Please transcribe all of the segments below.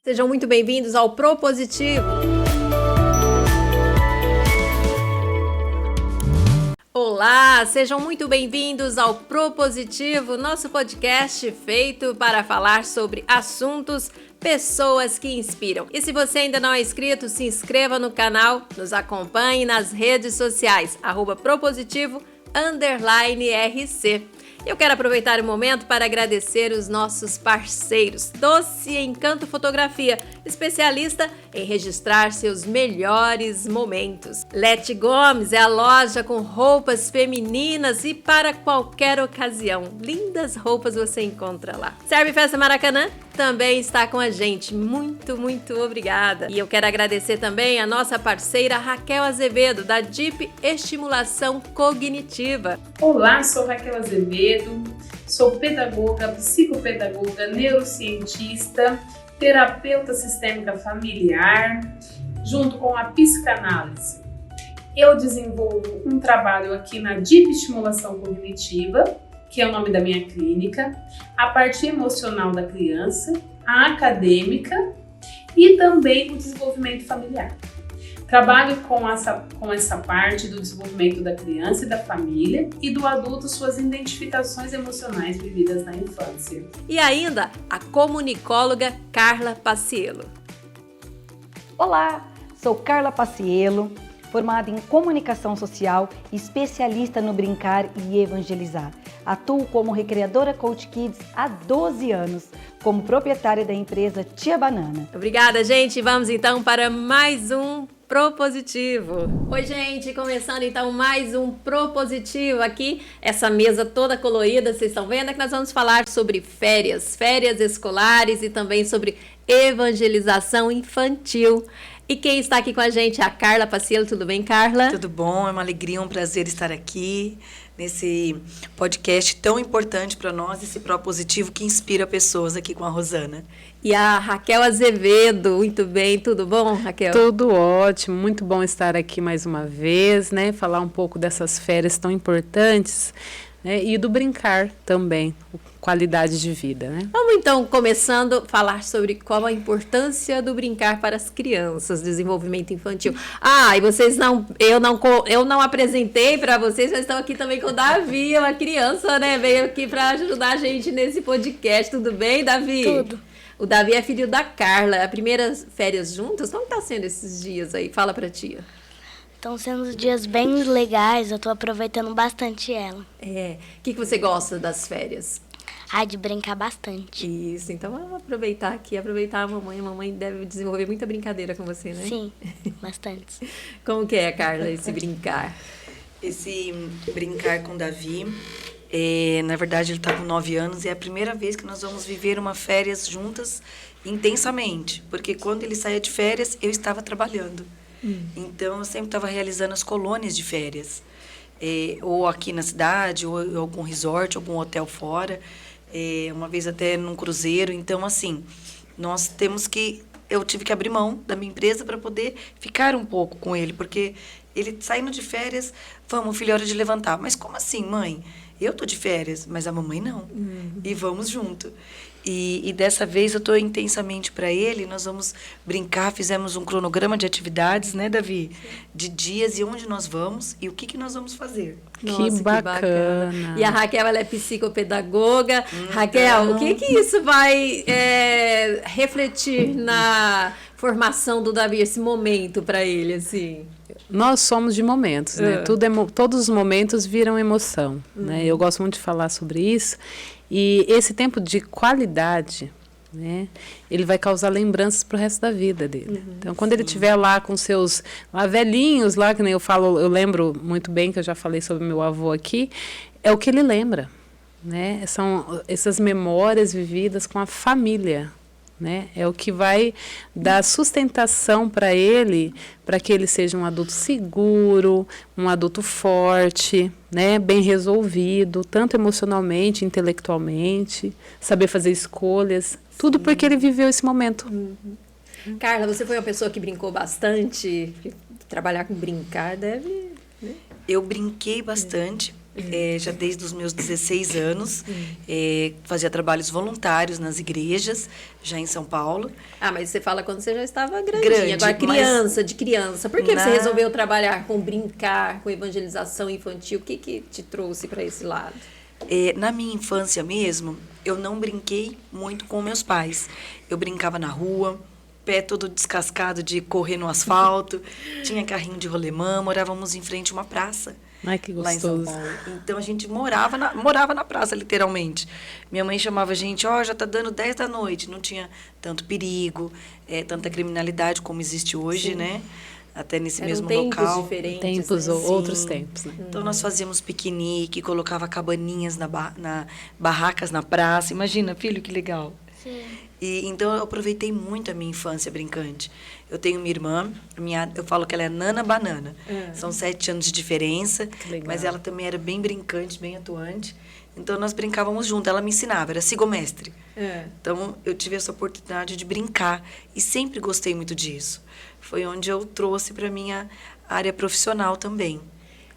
Sejam muito bem-vindos ao Propositivo. Olá, sejam muito bem-vindos ao Propositivo, nosso podcast feito para falar sobre assuntos, pessoas que inspiram. E se você ainda não é inscrito, se inscreva no canal, nos acompanhe nas redes sociais, @propositivo_RC. Eu quero aproveitar o momento para agradecer os nossos parceiros. Doce Encanto Fotografia, especialista em registrar seus melhores momentos. Lete Gomes é a loja com roupas femininas e para qualquer ocasião. Lindas roupas você encontra lá. Serve Festa Maracanã também está com a gente. Muito obrigada. E eu quero agradecer também a nossa parceira Raquel Azevedo, da DIP Estimulação Cognitiva. Olá, sou Raquel Azevedo, sou pedagoga, psicopedagoga, neurocientista, terapeuta sistêmica familiar, junto com a psicanálise. Eu desenvolvo um trabalho aqui na DIP Estimulação Cognitiva, que é o nome da minha clínica, a parte emocional da criança, a acadêmica e também o desenvolvimento familiar. Trabalho com essa parte do desenvolvimento da criança e da família e do adulto, suas identificações emocionais vividas na infância. E ainda a comunicóloga Carla Paciello. Olá, sou Carla Paciello, formada em comunicação social, especialista no brincar e evangelizar. Atuo como recreadora Coach Kids há 12 anos, como proprietária da empresa Tia Banana. Obrigada, gente. Vamos então para mais um Propositivo. Oi, gente, começando então mais um Propositivo aqui, essa mesa toda colorida, vocês estão vendo, é que nós vamos falar sobre férias escolares e também sobre evangelização infantil. E quem está aqui com a gente é a Carla Paciello. Tudo bem, Carla? Tudo bom, é uma alegria, um prazer estar aqui nesse podcast tão importante para nós, esse propositivo que inspira pessoas aqui com a Rosana. E a Raquel Azevedo, muito bem, tudo bom, Raquel? Tudo ótimo, muito bom estar aqui mais uma vez, né? Falar um pouco dessas férias tão importantes, né? E do brincar também, qualidade de vida, né? Vamos então começando a falar sobre qual a importância do brincar para as crianças, desenvolvimento infantil. E vocês eu não apresentei para vocês, mas estão aqui também com o Davi, uma criança, né? Veio aqui para ajudar a gente nesse podcast. Tudo bem, Davi? Tudo. O Davi é filho da Carla. A primeira férias juntas, como tá sendo esses dias aí? Fala pra tia. Estão sendo dias bem legais, eu tô aproveitando bastante ela. O que você gosta das férias? De brincar bastante. Isso, então vamos aproveitar a mamãe. A mamãe deve desenvolver muita brincadeira com você, né? Sim, bastante. Como que é, Carla, esse brincar? Esse brincar com o Davi, na verdade ele está com 9 anos e é a primeira vez que nós vamos viver uma férias juntas intensamente, porque quando ele saía de férias eu estava trabalhando. Então eu sempre estava realizando as colônias de férias, ou aqui na cidade, ou em algum resort, algum hotel fora, uma vez até num cruzeiro. Então assim, eu tive que abrir mão da minha empresa para poder ficar um pouco com ele, porque ele saindo de férias, vamos, filho, é hora de levantar. Mas como assim, mãe? Eu tô de férias, mas a mamãe não. E vamos junto. E dessa vez eu tô intensamente para ele, nós vamos brincar, fizemos um cronograma de atividades, né, Davi? De dias e onde nós vamos e o que nós vamos fazer. Nossa, que bacana. E a Raquel, ela é psicopedagoga. Raquel, o que isso vai refletir na formação do Davi, esse momento para ele, assim? Nós somos de momentos, né? Todos os momentos viram emoção, né? Eu gosto muito de falar sobre isso. E esse tempo de qualidade, né? Ele vai causar lembranças para o resto da vida dele. Então, quando ele estiver lá com seus velhinhos, lá, que nem eu falo, eu lembro muito bem, que eu já falei sobre meu avô aqui, é o que ele lembra, né? São essas memórias vividas com a família, né? É o que vai dar sustentação para ele, para que ele seja um adulto seguro, um adulto forte, né? Bem resolvido, tanto emocionalmente, intelectualmente, saber fazer escolhas, tudo porque ele viveu esse momento. Carla, você foi uma pessoa que brincou bastante? Trabalhar com brincar deve... né? Eu brinquei bastante, já desde os meus 16 anos. Fazia trabalhos voluntários nas igrejas, já em São Paulo. Ah, mas você fala quando você já estava grandinha. Grande, Agora, de criança. Por que você resolveu trabalhar com brincar, com evangelização infantil? O que te trouxe para esse lado? Na minha infância mesmo, eu não brinquei muito com meus pais. Eu brincava na rua, pé todo descascado de correr no asfalto, tinha carrinho de rolemã, morávamos em frente a uma praça. Ai, que Lá em São gostoso. Paulo. Então, a gente morava na praça, literalmente. Minha mãe chamava a gente, já tá dando 10 da noite. Não tinha tanto perigo, tanta criminalidade como existe hoje, né? Até nesse mesmo local. Diferentes, Tempos, né? outros tempos, né? Então, nós fazíamos piquenique, colocava cabaninhas barracas na praça. Imagina, filho, que legal. Sim. Então, eu aproveitei muito a minha infância brincante. Eu tenho uma irmã, eu falo que ela é Nana Banana. São 7 anos de diferença, mas ela também era bem brincante, bem atuante. Então, nós brincávamos junto. Ela me ensinava, era sigomestre. Então, eu tive essa oportunidade de brincar e sempre gostei muito disso. Foi onde eu trouxe para a minha área profissional também.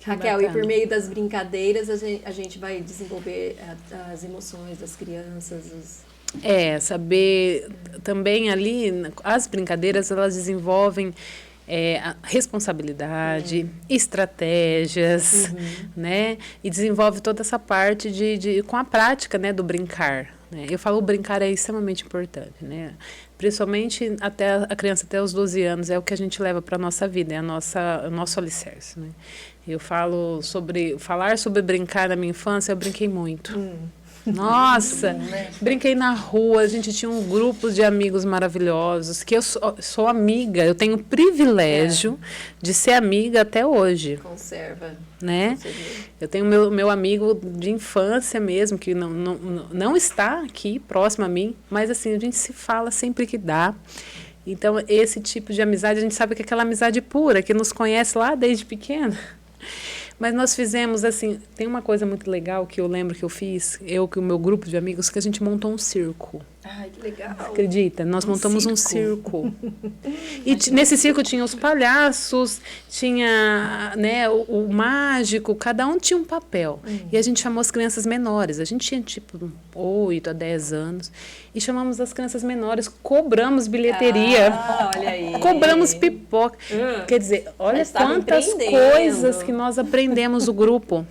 Raquel, e por meio das brincadeiras, a gente vai desenvolver as emoções das crianças, Saber também ali, as brincadeiras, elas desenvolvem a responsabilidade, estratégias, né? E desenvolve toda essa parte com a prática, né, do brincar. Né? Eu falo, o brincar é extremamente importante, né? Principalmente até a criança até os 12 anos, é o que a gente leva para a nossa vida, é o nosso alicerce, né? Eu falar sobre brincar na minha infância, eu brinquei muito. Nossa, brinquei na rua, a gente tinha um grupo de amigos maravilhosos, que eu sou amiga, eu tenho o privilégio de ser amiga até hoje. Conserva. Né? Eu tenho meu amigo de infância mesmo, que não está aqui próximo a mim, mas assim, a gente se fala sempre que dá. Então, esse tipo de amizade, a gente sabe que é aquela amizade pura, que nos conhece lá desde pequena. Mas nós fizemos, assim, tem uma coisa muito legal que eu lembro que eu fiz, eu com o meu grupo de amigos, que a gente montou um circo. Ai, que legal. Acredita? Nós montamos um circo. E nesse circo tinha os palhaços, tinha, né, o mágico, cada um tinha um papel. E a gente chamou as crianças menores. A gente tinha, tipo, 8 a 10 anos. E chamamos as crianças menores, cobramos bilheteria. Olha aí. Cobramos pipoca. Quer dizer, olha quantas coisas que nós aprendemos o grupo.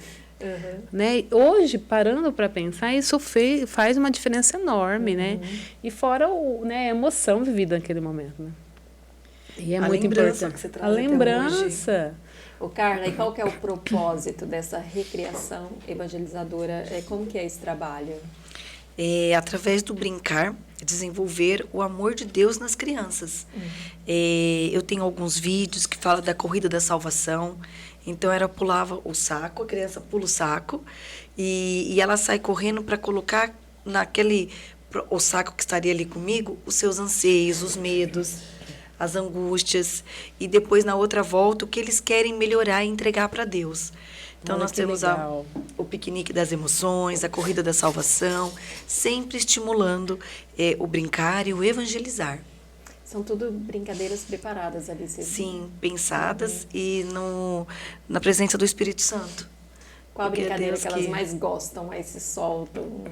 Né? Hoje, parando para pensar, isso faz uma diferença enorme, né? E fora a emoção vivida naquele momento, né? E é muito importante. Que você traz a lembrança. Ô, Carla, e qual que é o propósito dessa recreação evangelizadora? Como que é esse trabalho? Através do brincar, desenvolver o amor de Deus nas crianças. Eu tenho alguns vídeos que falam da corrida da salvação. Então, ela pulava o saco, a criança pula o saco e ela sai correndo para colocar o saco que estaria ali comigo, os seus anseios, os medos, as angústias. E depois, na outra volta, o que eles querem melhorar e entregar para Deus. Então, nós temos o piquenique das emoções, a corrida da salvação, sempre estimulando o brincar e o evangelizar. São tudo brincadeiras preparadas ali. Sim, pensadas e na presença do Espírito Santo. Qual a brincadeira que elas mais gostam, mais se soltam?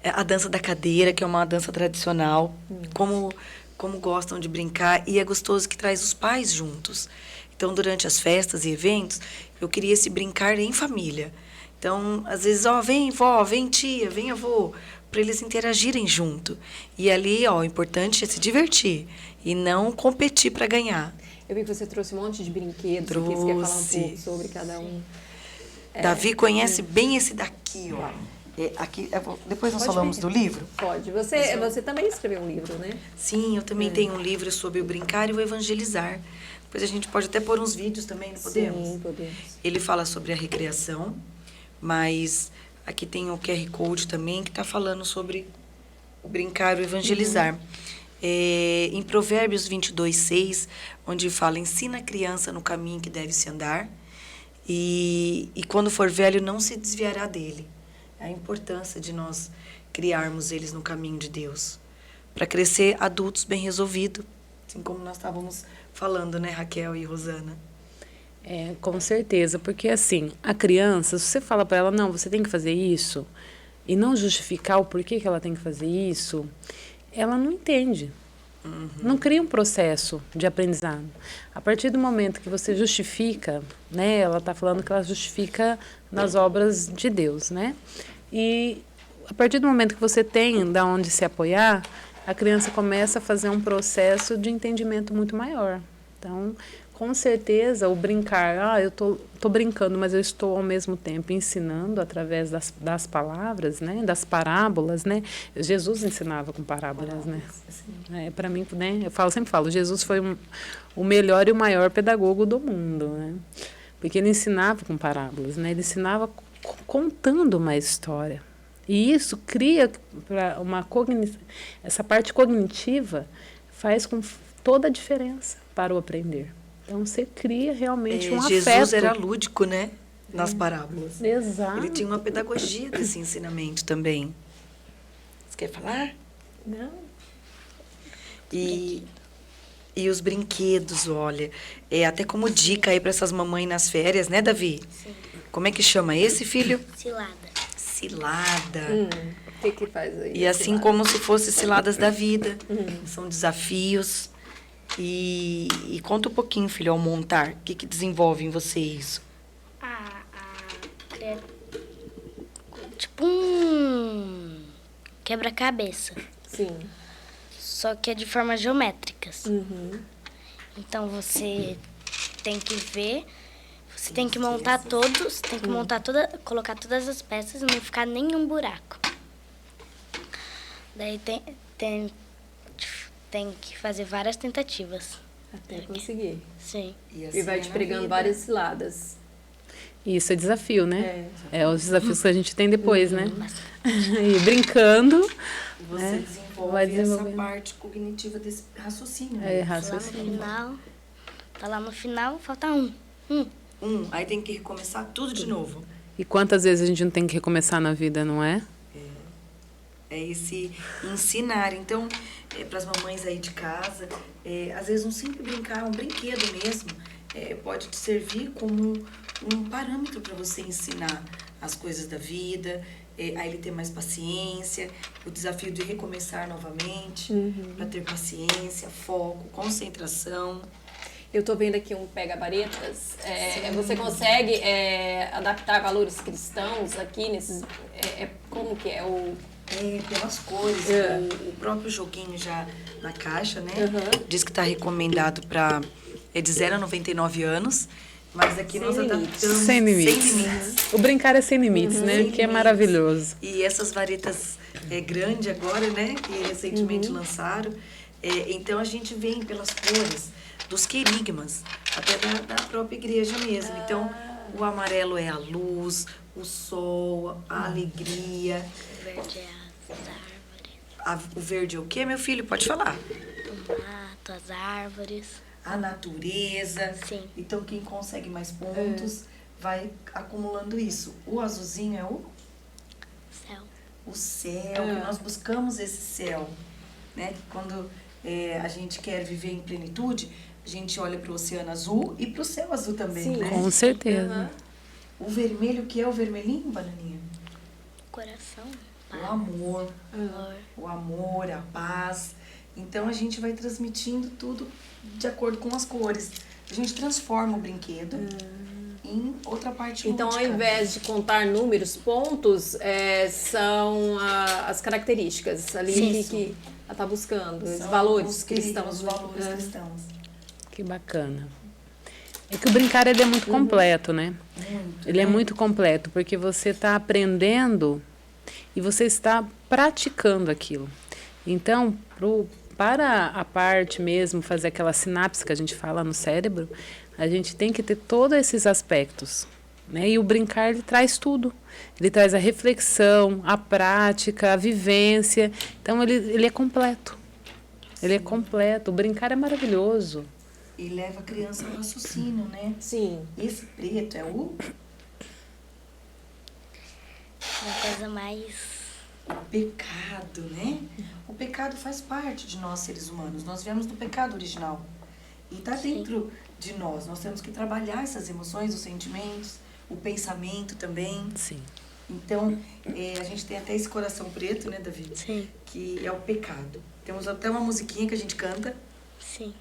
A dança da cadeira, que é uma dança tradicional. Como gostam de brincar. E é gostoso que traz os pais juntos. Então, durante as festas e eventos, eu queria esse brincar em família. Então, às vezes, vem vó, vem tia, vem avô, para eles interagirem junto. E ali, o importante é se divertir e não competir para ganhar. Eu vi que você trouxe um monte de brinquedos. Você quer falar um pouco sobre cada um. Davi conhece bem esse daqui, ó. Aqui, depois nós falamos do livro? Pode. Você também escreveu um livro, né? Sim, eu também tenho um livro sobre o brincar e o evangelizar. Depois a gente pode até pôr uns vídeos também, não podemos? Sim, podemos. Ele fala sobre a recreação, mas aqui tem o QR Code também, que está falando sobre o brincar e o evangelizar. Em Provérbios 22:6, onde fala, ensina a criança no caminho que deve se andar, e quando for velho não se desviará dele. A importância de nós criarmos eles no caminho de Deus, para crescer adultos bem resolvidos, assim como nós estávamos falando, né, Raquel e Rosana? Com certeza, porque assim, a criança, se você fala para ela, não, você tem que fazer isso, e não justificar o porquê que ela tem que fazer isso, ela não entende. Não cria um processo de aprendizado. A partir do momento que você justifica, né, ela está falando que ela justifica nas obras de Deus, né? E a partir do momento que você tem da onde se apoiar, a criança começa a fazer um processo de entendimento muito maior. Então, com certeza, o brincar, eu tô brincando, mas eu estou ao mesmo tempo ensinando através das palavras, né, das parábolas, né? Jesus ensinava com parábolas, né? Para mim, né, sempre falo, Jesus foi o melhor e o maior pedagogo do mundo, né? Porque ele ensinava com parábolas, né? Ele ensinava contando uma história. E isso cria essa parte cognitiva faz com toda a diferença para o aprender. Então, você cria realmente um Jesus afeto. Jesus era lúdico, né? Nas parábolas. Exato. Ele tinha uma pedagogia desse ensinamento também. Você quer falar? Não. E os brinquedos, olha. Até como dica aí para essas mamães nas férias, né, Davi? Sim. Como é que chama esse, filho? Cilada. Cilada. O que faz aí? E assim como se fossem ciladas da vida. São desafios. E conta um pouquinho, filho, ao montar. O que desenvolve em você isso? Tipo um quebra-cabeça. Sim. Só que é de formas geométricas. Então você tem que ver, você tem que montar todos, tem que montar colocar todas as peças e não ficar nenhum buraco. Daí tem que fazer várias tentativas. Até conseguir. Sim. E vai te pregando várias ciladas. Isso é desafio, né? É os desafios que a gente tem depois, né? E brincando. Você desenvolve essa parte cognitiva desse raciocínio. Né? Raciocínio. Lá no final, falta um. Aí tem que recomeçar tudo de novo. E quantas vezes a gente não tem que recomeçar na vida, não é? É esse ensinar. Então, para as mamães aí de casa, às vezes um simples brincar, um brinquedo mesmo, pode te servir como um parâmetro para você ensinar as coisas da vida, a ele ter mais paciência, o desafio de recomeçar novamente, para ter paciência, foco, concentração. Eu tô vendo aqui um pega-varetas. Você consegue adaptar valores cristãos aqui nesses... como que é o... pelas cores. O próprio joguinho já na caixa, né? Diz que está recomendado para... de 0 a 99 anos. Mas aqui nós adaptamos... Sem limites. O brincar é sem limites, né? Que é maravilhoso. E essas varetas grandes agora, né? Que recentemente lançaram. Então, a gente vem pelas cores dos querigmas, até da própria igreja mesmo. Então, o amarelo é a luz, o sol, a alegria. O verde é as árvores. O verde é o quê, meu filho? Pode falar. O mato, as árvores. A natureza. Sim. Então, quem consegue mais pontos vai acumulando isso. O azulzinho é o? Céu. O céu, que nós buscamos esse céu. Né? Quando a gente quer viver em plenitude, a gente olha para o oceano azul e para o céu azul também. Sim. Né? Com certeza. O vermelho, que é o vermelhinho, Bananinha? Coração. O amor. O amor, a paz. Então, a gente vai transmitindo tudo de acordo com as cores. A gente transforma o brinquedo em outra parte Então, ao lúdica. invés de contar números, pontos, são as características ali que ela está buscando, os valores cristãos. Os valores cristãos. Que bacana. É que o brincar ele é muito completo, né? Ele é muito completo, porque você está aprendendo e você está praticando aquilo. Então, para a parte mesmo, fazer aquela sinapse que a gente fala no cérebro, a gente tem que ter todos esses aspectos. Né? E o brincar, ele traz tudo. Ele traz a reflexão, a prática, a vivência. Então, ele é completo. Ele é completo. O brincar é maravilhoso. E leva a criança ao raciocínio, né? Sim. Esse preto é o Uma coisa mais... pecado, né? O pecado faz parte de nós, seres humanos. Nós viemos do pecado original. E está dentro de nós. Nós temos que trabalhar essas emoções, os sentimentos, o pensamento também. Sim. Então, a gente tem até esse coração preto, né, Davi? Sim. Que é o pecado. Temos até uma musiquinha que a gente canta Sim.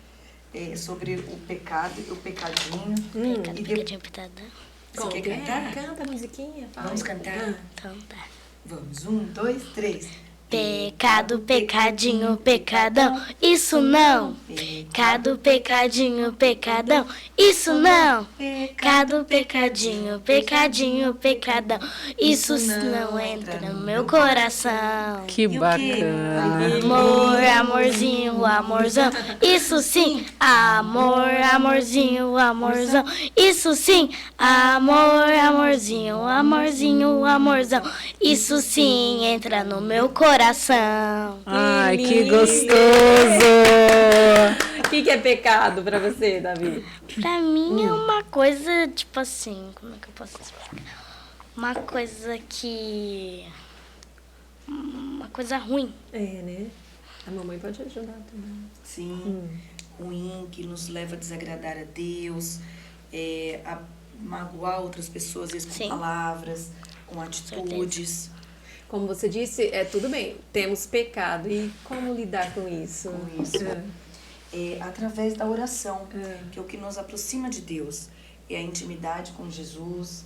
sobre o pecado e o pecadinho. Pecadinho, pitadão. Você quer cantar? Canta a musiquinha. Fala. Vamos cantar? Então tá. Vamos, 1, 2, 3. Pecado, pecadinho, pecadão, isso não. Pecado, pecadinho, pecadão, isso não. Pecado, pecadinho, pecadinho, pecadão, isso não entra no meu coração. Que bacana. Amor, amorzinho, amorzão, isso sim. Amor, amorzinho, amorzão, isso sim. Amor, amorzinho, amorzinho, amorzão, isso sim entra no meu coração. Ai, que gostoso! O que é pecado pra você, Davi? Pra mim é uma coisa, tipo assim, como é que eu posso explicar? Uma coisa que... Uma coisa ruim. É, né? A mamãe pode ajudar também. Sim, ruim, que nos leva a desagradar a Deus, a magoar outras pessoas, às vezes com Sim. palavras, com atitudes. Como você disse, tudo bem, temos pecado. E como lidar com isso? Com isso. Através da oração, que é o que nos aproxima de Deus. É a intimidade com Jesus,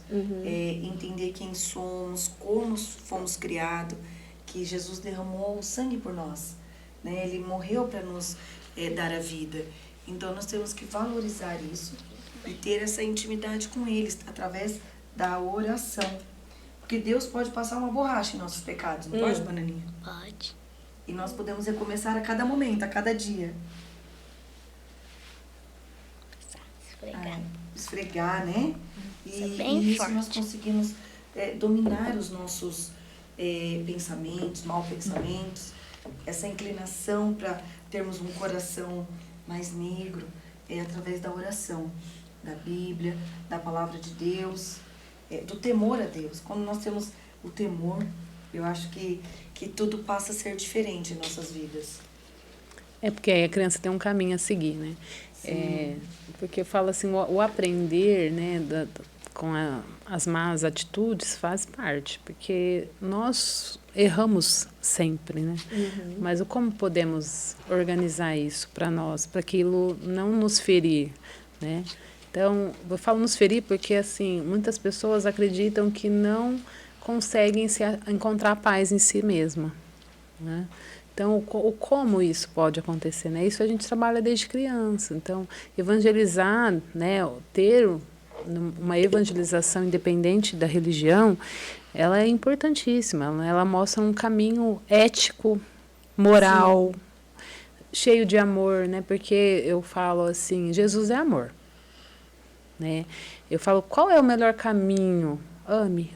entender quem somos, como fomos criados, que Jesus derramou o sangue por nós. Né? Ele morreu para nos dar a vida. Então, nós temos que valorizar isso e ter essa intimidade com eles, através da oração. Porque Deus pode passar uma borracha em nossos pecados, não pode, Bananinha? Pode. E nós podemos recomeçar a cada momento, a cada dia. Esfregar. Esfregar, né? Isso é E bem isso forte. nós conseguimos dominar os nossos pensamentos, maus pensamentos. Essa inclinação para termos um coração mais negro é através da oração, da Bíblia, da Palavra de Deus, do temor a Deus. Quando nós temos o temor, eu acho que tudo passa a ser diferente em nossas vidas. É porque aí a criança tem um caminho a seguir, né? Porque eu falo assim, o aprender, né, com as más atitudes faz parte, porque nós erramos sempre, né? Mas como podemos organizar isso para nós, para aquilo não nos ferir, né? Então, eu falo nos ferir porque, assim, muitas pessoas acreditam que não conseguem encontrar paz em si mesma, né? Então, como isso pode acontecer, né? Isso a gente trabalha desde criança. Então, evangelizar, né, ter uma evangelização independente da religião, ela é importantíssima. Ela mostra um caminho ético, moral, cheio de amor, né? Porque eu falo assim, Jesus é amor, né? Eu falo, qual é o melhor caminho? Ame,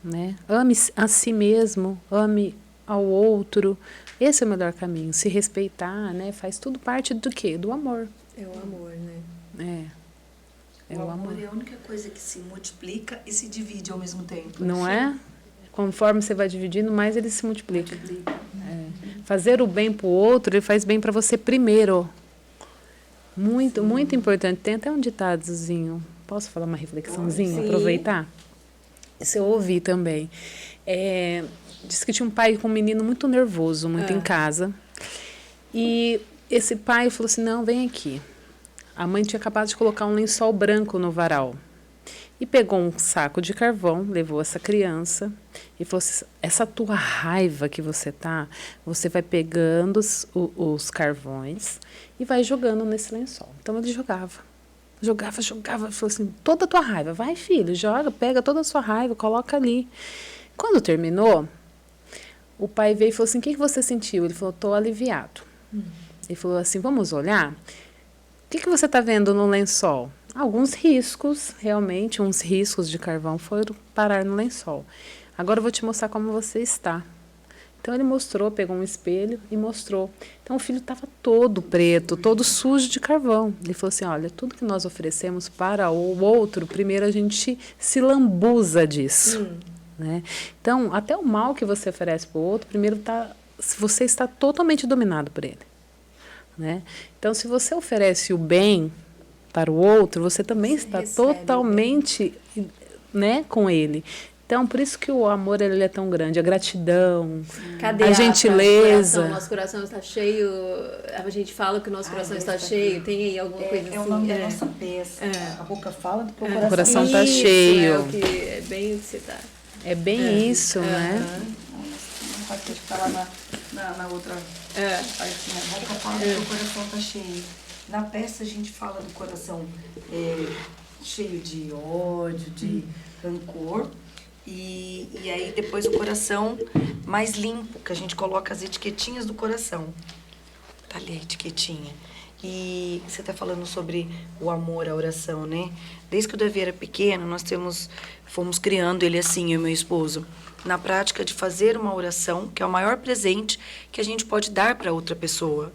né? Ame a si mesmo, ame ao outro. Esse é o melhor caminho. Se respeitar, né? Faz tudo parte do quê? Do amor. É o amor, né? O amor é a única coisa que se multiplica e se divide ao mesmo tempo. Não é? Conforme você vai dividindo, mais ele se multiplica. Fazer o bem para o outro, ele faz bem para você primeiro. Muito, muito importante. Tem até um ditadozinho. Posso falar uma reflexãozinha? Aproveitar? Isso eu ouvi também. Diz que tinha um pai com um menino muito nervoso, muito em casa. E esse pai falou assim, não, vem aqui. A mãe tinha acabado de colocar um lençol branco no varal. E pegou um saco de carvão, levou essa criança e falou assim, essa tua raiva que você tá, você vai pegando os carvões e vai jogando nesse lençol. Então ele jogava, falou assim, toda a tua raiva, vai filho, joga, pega toda a sua raiva, coloca ali. Quando terminou, o pai veio e falou assim, o que você sentiu? Ele falou, estou aliviado. Ele falou assim, vamos olhar? O que você está vendo no lençol? Alguns riscos, realmente, uns riscos de carvão foram parar no lençol. Agora eu vou te mostrar como você está. Então ele mostrou, pegou um espelho e mostrou. Então o filho estava todo preto, todo sujo de carvão. Ele falou assim, olha, tudo que nós oferecemos para o outro, primeiro a gente se lambuza disso. Né? Então, até o mal que você oferece para o outro, primeiro você está totalmente dominado por ele. né? Então, se você oferece o bem para o outro, você também está totalmente, né, com ele. Então, por isso que o amor ele é tão grande, a gratidão, Cadê a gentileza. Nosso coração está cheio. A gente fala que o nosso coração está cheio. Tem aí alguma coisa assim? É o nome da nossa peça. A boca fala do O coração está Isso, cheio. É bem o que você está. É bem isso, né? Não pode ter que falar na outra partezinha. A boca fala que o coração está cheio. Na peça a gente fala do coração cheio de ódio, de rancor. E aí depois o coração mais limpo, que a gente coloca as etiquetinhas do coração. Tá ali a etiquetinha. E você tá falando sobre o amor, a oração, né? Desde que o Davi era pequeno, fomos criando ele assim, eu e meu esposo, na prática de fazer uma oração, que é o maior presente que a gente pode dar para outra pessoa.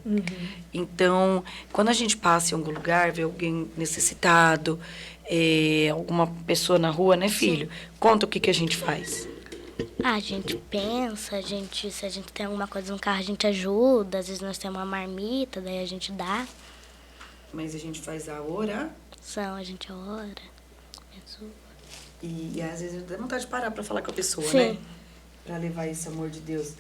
Então, quando a gente passa em algum lugar, vê alguém necessitado, alguma pessoa na rua, né, filho? Conta o que a gente faz. A gente pensa, se a gente tem alguma coisa no carro, a gente ajuda. Às vezes nós temos uma marmita, daí a gente dá. Mas a gente faz a oração. A gente ora. Jesus. E às vezes dá vontade de parar para falar com a pessoa, Sim. né? Para levar esse amor de Deus.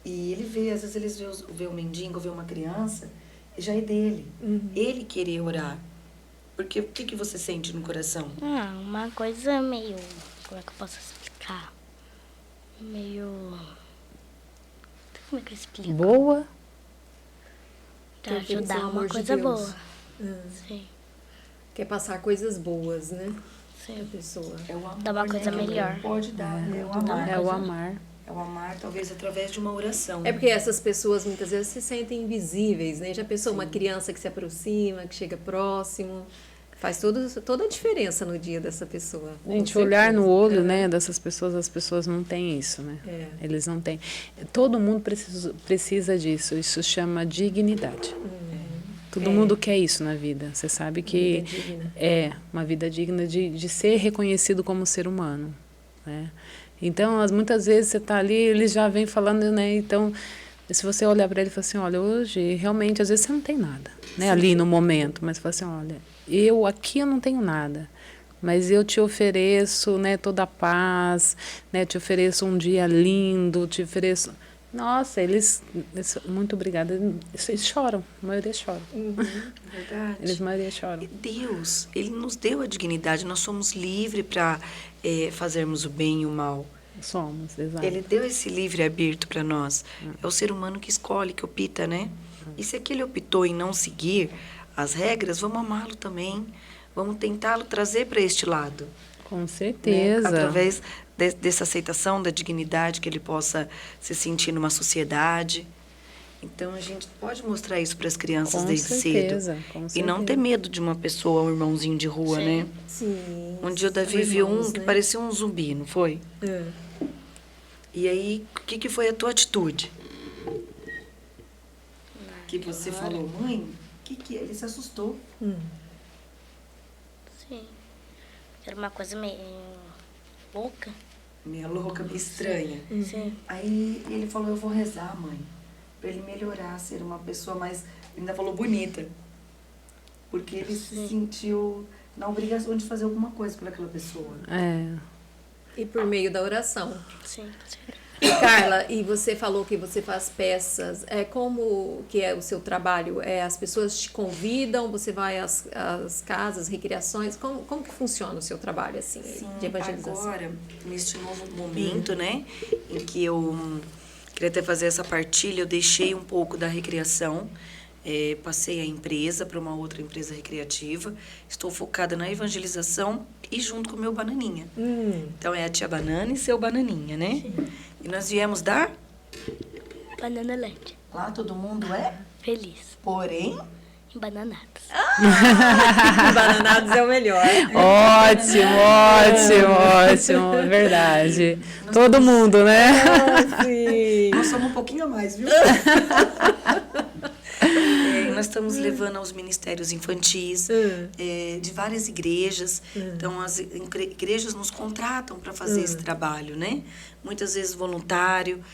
E às vezes ele vê um mendigo, vê uma criança, e já é dele. Ele querer orar. Porque o que você sente no coração? Uma coisa meio... Como é que eu posso explicar? Meio... Como é que eu explico? Boa. De Porque eles são ajudar, amor uma de coisa Deus. boa. Sim, Quer passar coisas boas, né? A sim. pessoa. É o amor, Dá uma coisa né, que melhor. pode dar, é o amar. É o amar. É o amar, talvez, através de uma oração. É porque essas pessoas muitas vezes se sentem invisíveis, né? Já pensou uma criança que se aproxima, que chega próximo, faz toda a diferença no dia dessa pessoa. A gente Com olhar certeza. no olho, né, dessas pessoas, as pessoas não têm isso, né? Eles não têm. Todo mundo precisa disso. Isso chama dignidade. Todo mundo quer isso na vida. Você sabe que Vida digna. é uma vida digna de ser reconhecido como ser humano, né? Então, muitas vezes você está ali, eles já vêm falando, né? Então, se você olhar para ele e falar assim, olha, hoje realmente, às vezes você não tem nada, né? Ali no momento, mas fala assim, olha, eu não tenho nada, mas eu te ofereço, né, toda a paz, né? Te ofereço um dia lindo, te ofereço... Nossa, eles muito obrigada, eles choram, a maioria chora. Verdade. A maioria choram. Deus, Ele nos deu a dignidade, nós somos livres para fazermos o bem e o mal. Somos, exato. Ele deu esse livre-arbítrio para nós. É o ser humano que escolhe, que opta, né? E se aquele optou em não seguir as regras, vamos amá-lo também. Vamos tentá-lo trazer para este lado. Com Né? certeza. Através dessa aceitação da dignidade que ele possa se sentir numa sociedade. Então, a gente pode mostrar isso para as crianças Com desde certeza, cedo. com E não certeza. ter medo de uma pessoa, um irmãozinho de rua, né? Sim. Um dia o Davi são viu irmãos, um que né? parecia um zumbi, não foi? É. E aí, o que foi a tua atitude? Que você falou, mãe, que é? Ele se assustou. Sim. Era uma coisa meio louca. Meia louca, meio estranha. Sim. Aí ele falou, eu vou rezar, mãe, pra ele melhorar, ser uma pessoa mais... Ainda falou bonita. Porque ele se sentiu na obrigação de fazer alguma coisa por aquela pessoa. É. E por meio da oração. Sim. E Carla, e você falou que você faz peças. Como que é o seu trabalho? As pessoas te convidam, você vai às casas, recreações? Como que funciona o seu trabalho, assim, de evangelização? Agora, neste novo momento, né, em que eu queria até fazer essa partilha, eu deixei um pouco da recreação, passei a empresa para uma outra empresa recreativa, estou focada na evangelização e junto com o meu Bananinha. Então, é a tia Banana e seu Bananinha, né? E nós viemos da... Banana Land. Lá todo mundo é, Feliz. porém... Bananados. Bananados é o melhor. Ótimo, ótimo, é verdade. Todo mundo, né? Sim. Nós somos um pouquinho a mais, viu? Nós estamos levando aos ministérios infantis de várias igrejas. Então, as igrejas nos contratam para fazer esse trabalho, né? Muitas vezes voluntário.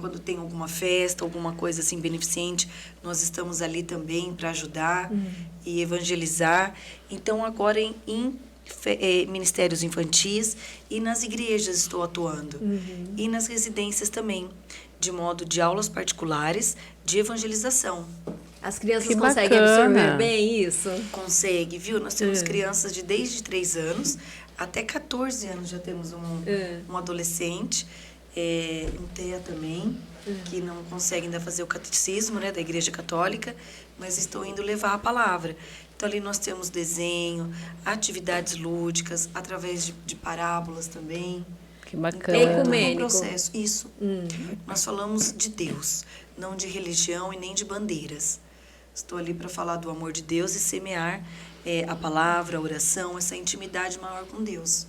Quando tem alguma festa, alguma coisa assim beneficente, nós estamos ali também para ajudar e evangelizar. Então, agora em ministérios infantis e nas igrejas estou atuando. E nas residências também, de modo de aulas particulares de evangelização. As crianças Que conseguem bacana. absorver bem isso? Consegue, viu? Nós temos crianças de desde 3 anos até 14 anos, já temos um adolescente, um TEA também, que não consegue ainda fazer o catecismo, né, da Igreja Católica, mas estão indo levar a palavra. Então, ali nós temos desenho, atividades lúdicas, através de parábolas também. Que bacana. Então, é todo um Ecumênico. processo. Isso. Nós falamos de Deus, não de religião e nem de bandeiras. Estou ali para falar do amor de Deus e semear a palavra, a oração, essa intimidade maior com Deus.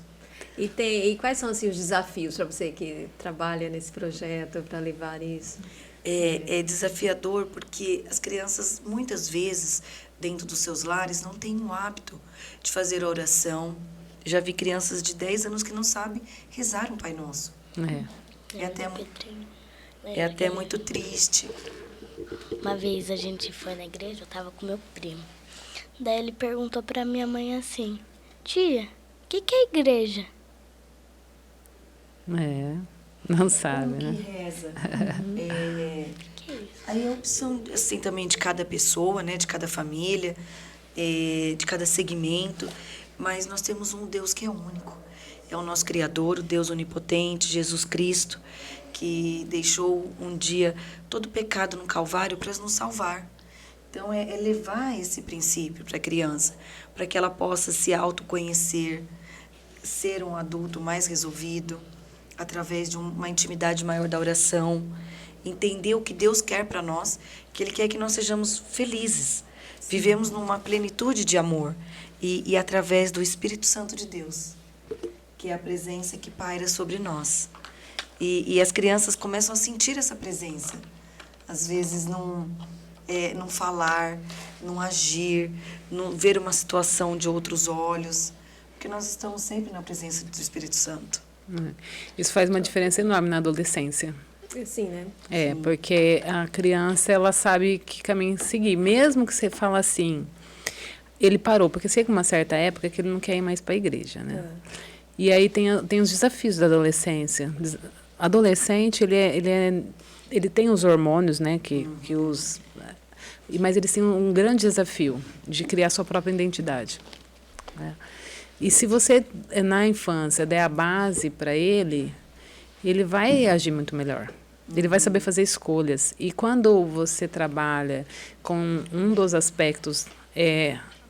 E quais são assim, os desafios para você que trabalha nesse projeto para levar isso? É desafiador porque as crianças, muitas vezes, dentro dos seus lares, não têm o hábito de fazer a oração. Já vi crianças de 10 anos que não sabem rezar um Pai Nosso. É até muito triste. Uma vez a gente foi na igreja, eu tava com meu primo. Daí ele perguntou pra minha mãe assim: tia, o que é igreja? Não sabe, Como né? que reza? Aí a opção, assim, também de cada pessoa, né? De cada família, de cada segmento. Mas nós temos um Deus que é único. É o nosso Criador, o Deus onipotente, Jesus Cristo, que deixou um dia todo o pecado no Calvário para nos salvar. Então, é levar esse princípio para a criança, para que ela possa se autoconhecer, ser um adulto mais resolvido, através de uma intimidade maior da oração, entender o que Deus quer para nós, que Ele quer que nós sejamos felizes, vivemos numa plenitude de amor, e através do Espírito Santo de Deus, que é a presença que paira sobre nós. E as crianças começam a sentir essa presença, às vezes não falar, não agir, não ver uma situação de outros olhos, porque nós estamos sempre na presença do Espírito Santo. Isso faz uma diferença enorme na adolescência. Sim, né? Porque a criança, ela sabe que caminho seguir. Mesmo que você fala assim, ele parou, porque chega uma certa época que ele não quer ir mais para a igreja, né? E aí tem os desafios da adolescência. Adolescente, ele tem os hormônios, né? Mas eles têm um grande desafio de criar sua própria identidade, né? E se você, na infância, der a base para ele vai agir muito melhor. Ele vai saber fazer escolhas. E quando você trabalha com um dos aspectos,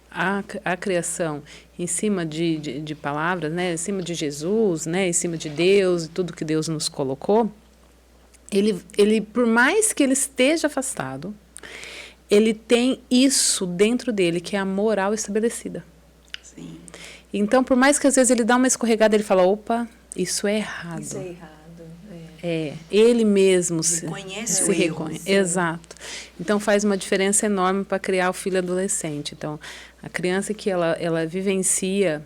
a criação em cima de palavras, né? Em cima de Jesus, né? Em cima de Deus, e tudo que Deus nos colocou, ele, por mais que ele esteja afastado, ele tem isso dentro dele, que é a moral estabelecida. Sim. Então, por mais que às vezes ele dá uma escorregada, ele fala, opa, isso é errado. Isso é errado. Ele mesmo Reconhece se o reconhece. erro. Exato. Então, faz uma diferença enorme para criar o filho adolescente. Então, a criança que ela vivencia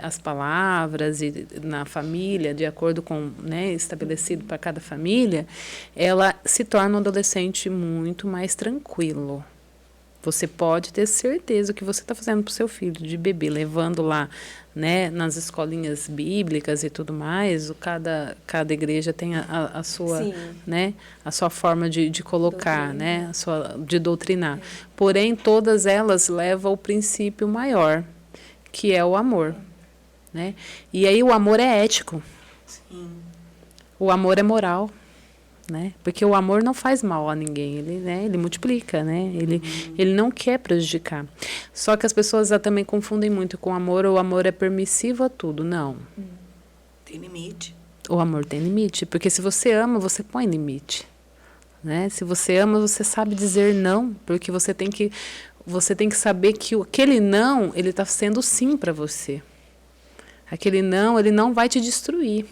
as palavras e na família, de acordo com, né, estabelecido para cada família, ela se torna um adolescente muito mais tranquilo. Você pode ter certeza que você está fazendo para o seu filho de bebê, levando lá, né, nas escolinhas bíblicas e tudo mais. Cada igreja tem a sua, né, a sua forma de colocar, né, de doutrinar. Porém, todas elas levam ao princípio maior, que é o amor, né? E aí o amor é ético. Sim. O amor é moral. Né? Porque o amor não faz mal a ninguém, ele multiplica, né? Ele não quer prejudicar. Só que as pessoas também confundem muito com amor. O amor é permissivo a tudo. Não. Tem limite. O amor tem limite, porque se você ama, você põe limite, né? Se você ama, você sabe dizer não, porque você tem que saber que aquele não, ele está sendo sim para você. Aquele não, ele não vai te destruir,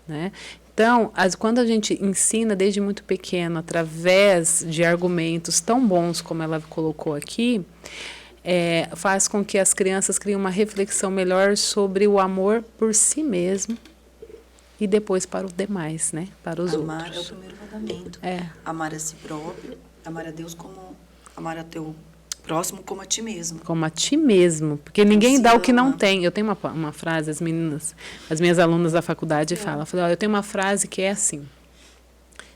né? Então, quando a gente ensina desde muito pequeno, através de argumentos tão bons como ela colocou aqui, faz com que as crianças criem uma reflexão melhor sobre o amor por si mesmo e depois para o demais, né? Para os Amar outros. é o primeiro mandamento. É. Amar a si próprio, amar a Deus amar a teu próximo como a ti mesmo. Como a ti mesmo, porque ninguém Se dá o que não ama. tem. Eu tenho uma frase, as minhas alunas da faculdade falam, eu falei, ó, eu tenho uma frase que é assim: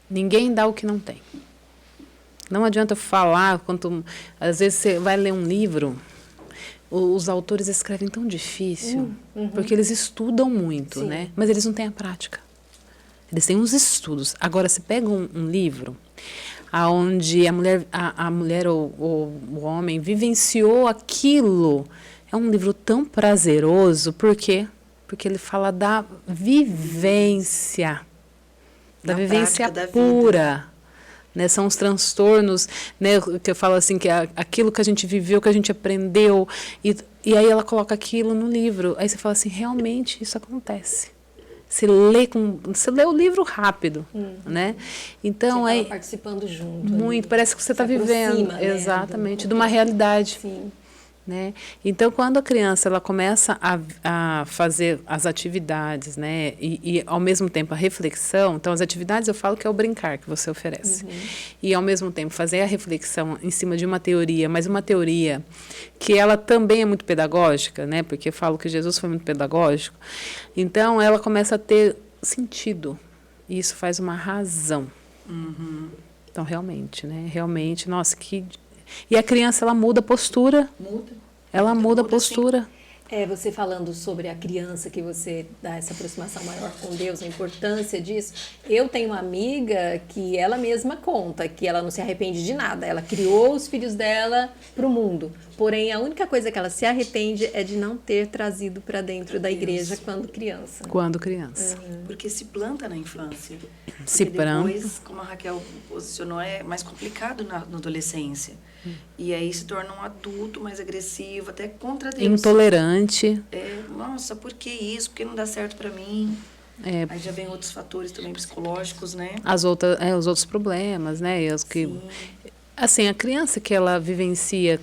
ninguém dá o que não tem. Não adianta eu falar, às vezes você vai ler um livro, os autores escrevem tão difícil, porque eles estudam muito, né? Mas eles não têm a prática. Eles têm uns estudos. Agora, você pega um livro onde a mulher ou o homem vivenciou aquilo. É um livro tão prazeroso. Por quê? Porque ele fala da vivência. Da vivência prática da pura. Né? São os transtornos, né? Que eu falo assim, que é aquilo que a gente viveu, que a gente aprendeu. E aí ela coloca aquilo no livro. Aí você fala assim, realmente isso acontece. Você lê o livro rápido, né? Então você é tá participando junto. muito, parece que você está vivendo, aproxima, né, exatamente, de uma realidade. Sim. Né? Então, quando a criança ela começa a fazer as atividades, né, e ao mesmo tempo a reflexão, então as atividades eu falo que é o brincar que você oferece, e ao mesmo tempo fazer a reflexão em cima de uma teoria, mas uma teoria que ela também é muito pedagógica, né, porque eu falo que Jesus foi muito pedagógico, então ela começa a ter sentido, e isso faz uma razão. Então, realmente, né, nossa, que... E a criança, ela muda a postura. Ela muda a postura. Você falando sobre a criança, que você dá essa aproximação maior com Deus, a importância disso. Eu tenho uma amiga que ela mesma conta que ela não se arrepende de nada. Ela criou os filhos dela para o mundo. Porém, a única coisa que ela se arrepende é de não ter trazido para dentro da igreja quando criança. Quando criança. Porque se planta na infância. Se planta. Depois, como a Raquel posicionou, é mais complicado na adolescência. E aí se torna um adulto mais agressivo, até contra Deus. Intolerante. Nossa, por que isso? Por que não dá certo para mim? Aí já vem outros fatores também psicológicos, né? Os outros problemas, né? Assim, a criança que ela vivencia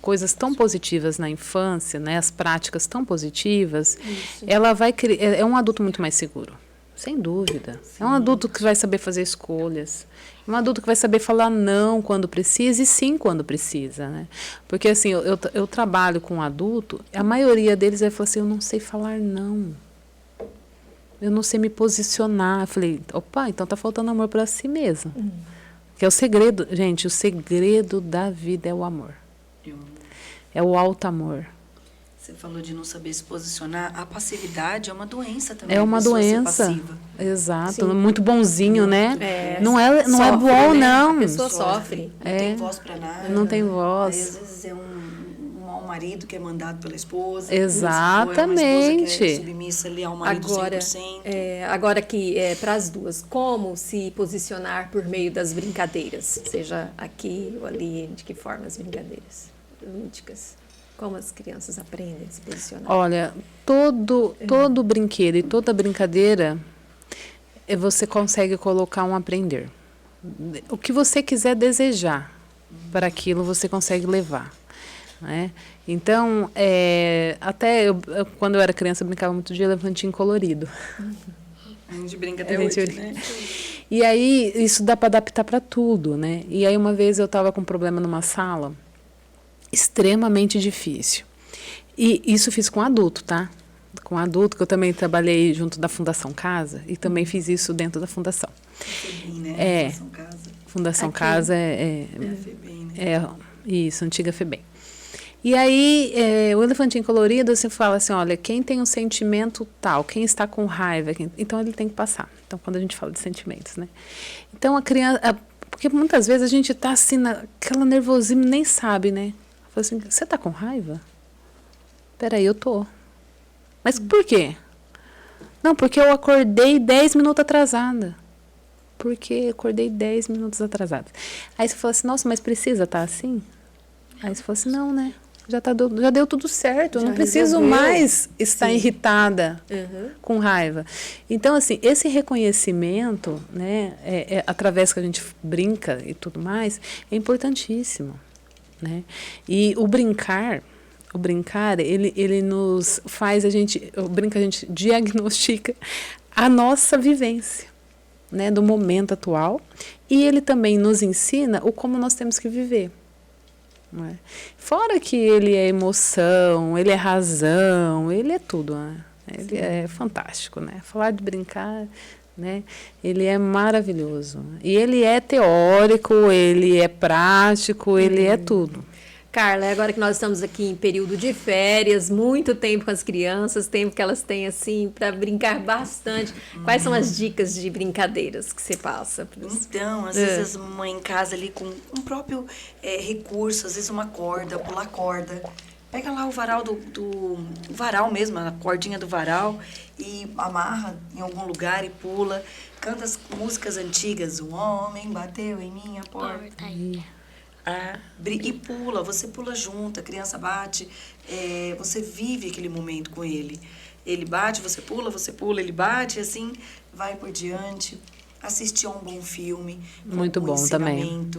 coisas tão positivas na infância, né? As práticas tão positivas, ela vai é um adulto muito mais seguro. Sem dúvida. É um adulto que vai saber fazer escolhas. É um adulto que vai saber falar não quando precisa e sim quando precisa, né? Porque, assim, eu trabalho com um adulto, a maioria deles vai falar assim, eu não sei falar não. Eu não sei me posicionar. Eu falei, opa, então tá faltando amor para si mesmo. Que é o segredo, gente, o segredo da vida é o amor. É o alto amor. Você falou de não saber se posicionar. A passividade é uma doença também. É uma doença. Passiva. Exato. Sim. Muito bonzinho, né? Não é Sofre, bom, né? não. A pessoa sofre. Não tem voz para nada. Não tem voz. Aí, às vezes, é um mau marido que é mandado pela esposa. Exatamente. Uma esposa que é submissa ali ao marido 100%. Agora que para as duas, como se posicionar por meio das brincadeiras? Seja aqui ou ali, de que forma as brincadeiras lúdicas? Como as crianças aprendem a se posicionar? Olha, todo brinquedo e toda brincadeira, você consegue colocar um aprender. O que você quiser desejar para aquilo, você consegue levar. Né? Então, até quando eu era criança, eu brincava muito de elefantinho colorido. A gente brinca até hoje, né? E aí, isso dá para adaptar para tudo, né? E aí, uma vez eu estava com um problema numa sala, extremamente difícil. E isso fiz com adulto, tá? Com adulto, que eu também trabalhei junto da Fundação Casa e também fiz isso dentro da Fundação. FEBEM, né? Fundação Casa. Fundação Aqui. Casa É a FEBEM, né? Isso, antiga FEBEM. E aí, o elefantinho colorido, você fala assim, olha, quem tem um sentimento tal, quem está com raiva, então ele tem que passar. Então, quando a gente fala de sentimentos, né? Então, a criança... Porque muitas vezes a gente está assim, naquela nervosismo, nem sabe, né? Fala assim, você está com raiva? Peraí, eu tô. Mas por quê? Não, porque eu acordei 10 minutos atrasada. Porque eu acordei 10 minutos atrasada. Aí você fala assim, nossa, mas precisa estar assim? Aí você fala assim, não, né? Já deu tudo certo, eu não preciso mais estar irritada, com raiva. Então, assim, esse reconhecimento, né, através que a gente brinca e tudo mais, é importantíssimo. Né? E o brincar, ele nos faz a gente diagnostica a nossa vivência, né, do momento atual, e ele também nos ensina o como nós temos que viver. Não é? Fora que ele é emoção, ele é razão, ele é tudo, né? Ele é fantástico, né? Falar de brincar, né? Ele é maravilhoso. E ele é teórico, ele é prático, ele é tudo. Carla, agora que nós estamos aqui em período de férias, muito tempo com as crianças, tempo que elas têm assim para brincar bastante. Quais são as dicas de brincadeiras que você passa? Então, às vezes a mãe em casa ali com um próprio recurso, às vezes uma corda, pular corda. Pega lá o varal do varal mesmo, a cordinha do varal e amarra em algum lugar e pula. Canta as músicas antigas. O homem bateu em minha porta. E pula, você pula junto, a criança bate, você vive aquele momento com ele. Ele bate, você pula, ele bate, assim vai por diante. Assistir a um bom filme. Muito bom também.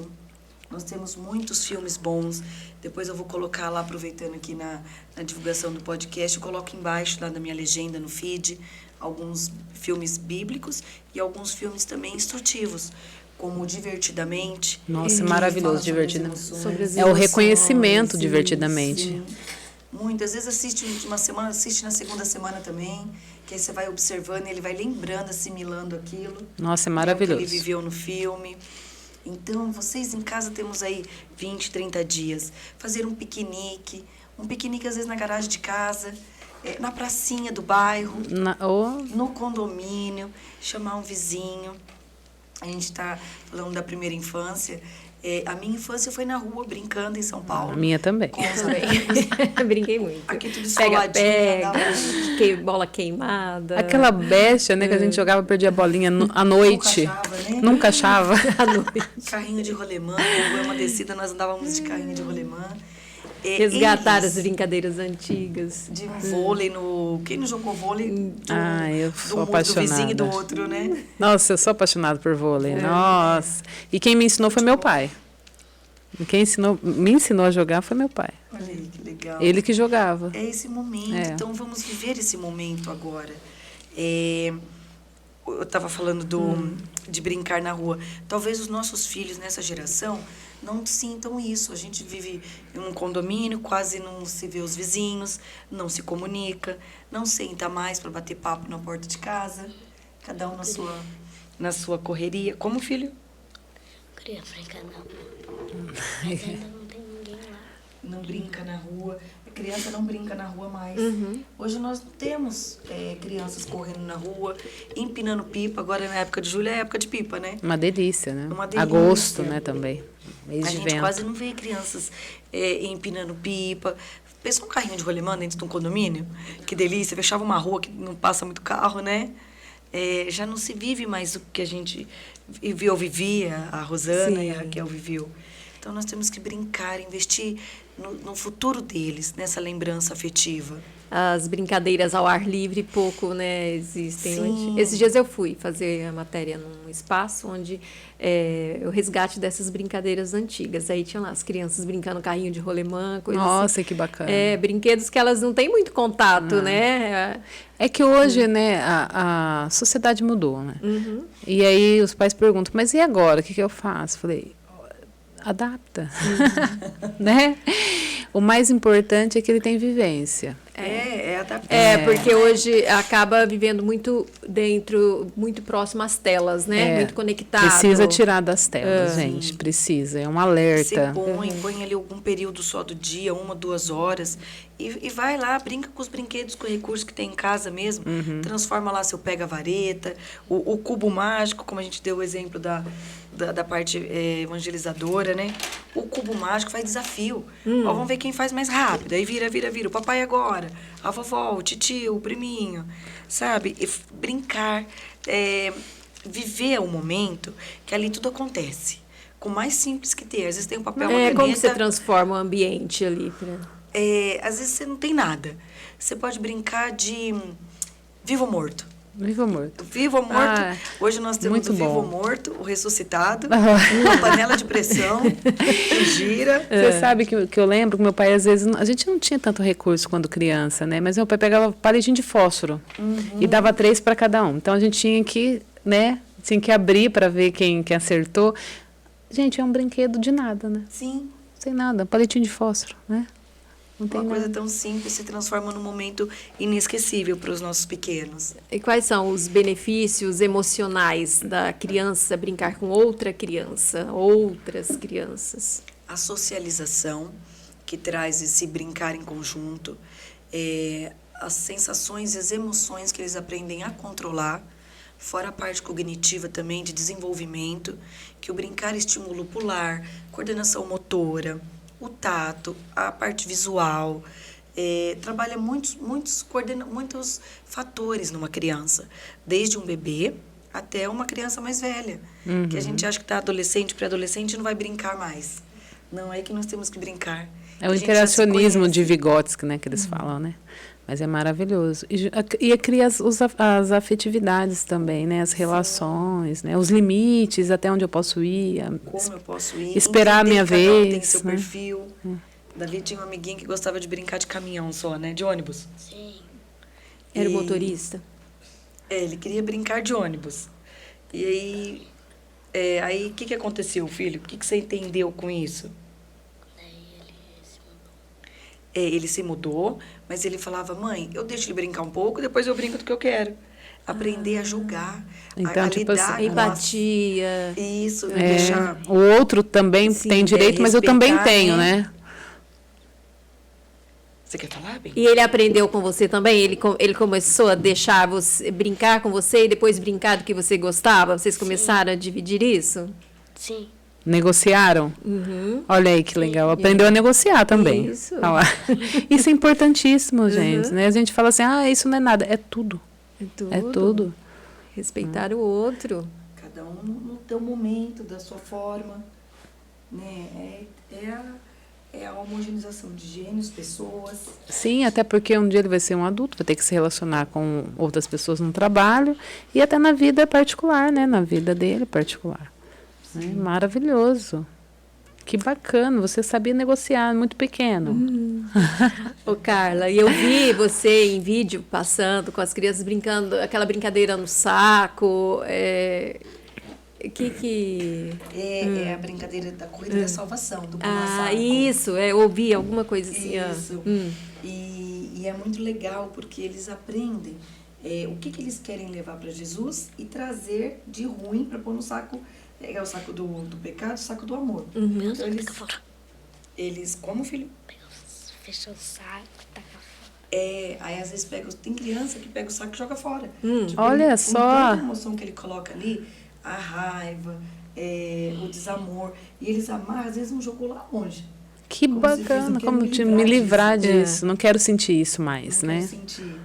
Nós temos muitos filmes bons. Depois eu vou colocar lá, aproveitando aqui na divulgação do podcast, eu coloco embaixo lá na minha legenda, no feed, alguns filmes bíblicos e alguns filmes também instrutivos, como Divertidamente. Nossa, maravilhoso, Divertidamente. É o reconhecimento, Divertidamente. Sim. Muitas vezes assiste uma semana, assiste na segunda semana também, que aí você vai observando e ele vai lembrando, assimilando aquilo. Nossa, é maravilhoso. Que ele viveu no filme. Então, vocês em casa temos aí 20, 30 dias. Fazer um piquenique às vezes na garagem de casa, na pracinha do bairro, no condomínio, chamar um vizinho. A gente está falando da primeira infância. A minha infância foi na rua, brincando em São Paulo. A minha também. Com os amigos. Brinquei muito. Aqui tudo escoladinho. Bola queimada. Aquela bestia, né, que a gente jogava, perdia a bolinha à noite. Nunca achava. À noite. Carrinho de rolemã, uma descida, nós andávamos de carrinho de rolemã. Resgatar as brincadeiras antigas. De vôlei quem não jogou vôlei? Eu sou apaixonada. Do vizinho e do outro, né? Nossa, eu sou apaixonada por vôlei. Nossa. E quem me ensinou foi meu pai. Quem me ensinou a jogar foi meu pai. Olha aí, que legal. Ele que jogava. É esse momento. Então, vamos viver esse momento agora. Eu estava falando de brincar na rua. Talvez os nossos filhos, nessa geração, não sintam isso. A gente vive em um condomínio, quase não se vê os vizinhos, não se comunica, não senta mais para bater papo na porta de casa, cada um na sua correria. Como, filho? Queria brincar na rua. Mas ainda não tem ninguém lá. Não brinca na rua. A criança não brinca na rua mais. Hoje nós não temos crianças correndo na rua, empinando pipa. Agora, na época de julho, é época de pipa, né? Uma delícia, né? Uma delícia. Agosto, né, também. Mês A de gente vento. quase não vê crianças empinando pipa. Pensou um carrinho de rolemã dentro de um condomínio? Que delícia. Fechava uma rua que não passa muito carro, né? Já não se vive mais o que a gente vivia, a Rosana e a Raquel viveu. Então, nós temos que brincar, investir no futuro deles, nessa lembrança afetiva. As brincadeiras ao ar livre pouco, né, existem. Sim. Esses dias eu fui fazer a matéria num espaço onde o resgate dessas brincadeiras antigas. Aí tinham lá as crianças brincando carrinho de rolemã, coisa Nossa, assim. que bacana. Brinquedos que elas não têm muito contato, né? É que hoje, né, a sociedade mudou, né? E aí os pais perguntam, mas e agora? O que eu faço? Falei, adapta, né? O mais importante é que ele tem vivência. Adaptar. Porque hoje acaba vivendo muito muito próximo às telas, né? Muito conectado. Precisa tirar das telas, gente. Precisa. É um alerta. Você põe ali algum período só do dia, 1, 2 horas, e vai lá, brinca com os brinquedos, com o recurso que tem em casa mesmo. Transforma lá seu pega-vareta, o cubo mágico, como a gente deu o exemplo da parte evangelizadora, né? O cubo mágico faz desafio. Vamos ver quem faz mais rápido. Aí vira. O papai agora, a vovó, o titio, o priminho. Sabe? E brincar, viver o momento que ali tudo acontece. Com o mais simples que ter. Às vezes tem um papel, uma caneta. Como você transforma o ambiente ali? Às vezes você não tem nada. Você pode brincar de vivo ou morto. Vivo ou morto? Vivo ou morto. Hoje nós temos muito o vivo bom. ou morto, o ressuscitado, uma panela de pressão que gira. Você sabe que eu lembro que meu pai, às vezes, a gente não tinha tanto recurso quando criança, né? Mas meu pai pegava palitinho de fósforo e dava 3 para cada um. Então a gente tinha que, né? Tinha que abrir para ver quem acertou. Gente, é um brinquedo de nada, né? Sim. Sem nada, palitinho de fósforo, né? Não tem Uma coisa nada. tão simples se transforma num momento inesquecível para os nossos pequenos. E quais são os benefícios emocionais da criança brincar com outra criança, outras crianças? A socialização, que traz esse brincar em conjunto, as sensações e as emoções que eles aprendem a controlar, fora a parte cognitiva também de desenvolvimento, que o brincar estimula o pular, coordenação motora, o tato, a parte visual, trabalha muitos fatores numa criança, desde um bebê até uma criança mais velha, que a gente acha que está adolescente, pré-adolescente e não vai brincar mais. Não é que nós temos que brincar. É o interacionismo de Vygotsky, né, que eles falam, né? Mas é maravilhoso. E cria as afetividades também, né? As relações, né? Os limites, até onde eu posso ir. Como eu posso ir. Esperar a minha cada um vez. tem seu né? perfil. Davi tinha um amiguinho que gostava de brincar de caminhão só, né? De ônibus. Sim. Era o E- motorista? ele queria brincar de ônibus. E aí o que aconteceu, filho? O que você entendeu com isso? Ele se mudou, mas ele falava, mãe, eu deixo ele brincar um pouco, depois eu brinco do que eu quero. Aprender a julgar, Então, a tipo lidar assim, com as- Empatia. Isso, É, deixar... o outro também Sim, tem direito, mas eu também respeitar, tenho, né? né? Você quer falar, bem? E ele aprendeu com você também? Ele começou a deixar você brincar com você e depois brincar do que você gostava? Vocês começaram a dividir isso? Sim. Negociaram? Olha aí que legal. Aprendeu a negociar também. Isso. Olha lá. Isso é importantíssimo, gente. Né? A gente fala assim, isso não é nada. É tudo. É tudo. É tudo. Respeitar o outro. Cada um no teu momento, da sua forma. Né? É a homogeneização de gênios, pessoas. Sim, até porque um dia ele vai ser um adulto, vai ter que se relacionar com outras pessoas no trabalho e até na vida particular, né? Na vida dele particular. Né? Maravilhoso. Que bacana, você sabia negociar, muito pequeno. Ô, Carla, e eu vi você em vídeo passando com as crianças brincando, aquela brincadeira no saco. É a brincadeira da corrida da salvação, do pular saco. Isso, eu ouvi alguma coisa assim. Isso. E é muito legal porque eles aprendem o que eles querem levar para Jesus e trazer de ruim para pôr no saco. É o saco do pecado, o saco do amor. Então eles, como, filho? Fechou o saco, taca fora. Aí às vezes tem criança que pega o saco e joga fora. Olha com só. tanta emoção que ele coloca ali, a raiva, o desamor, e eles amarram, às vezes um jogou lá longe. Que Como se fosse, bacana, eu quero como me me livrar livrar disso. disso. Não quero sentir isso mais, Não né? quero sentir.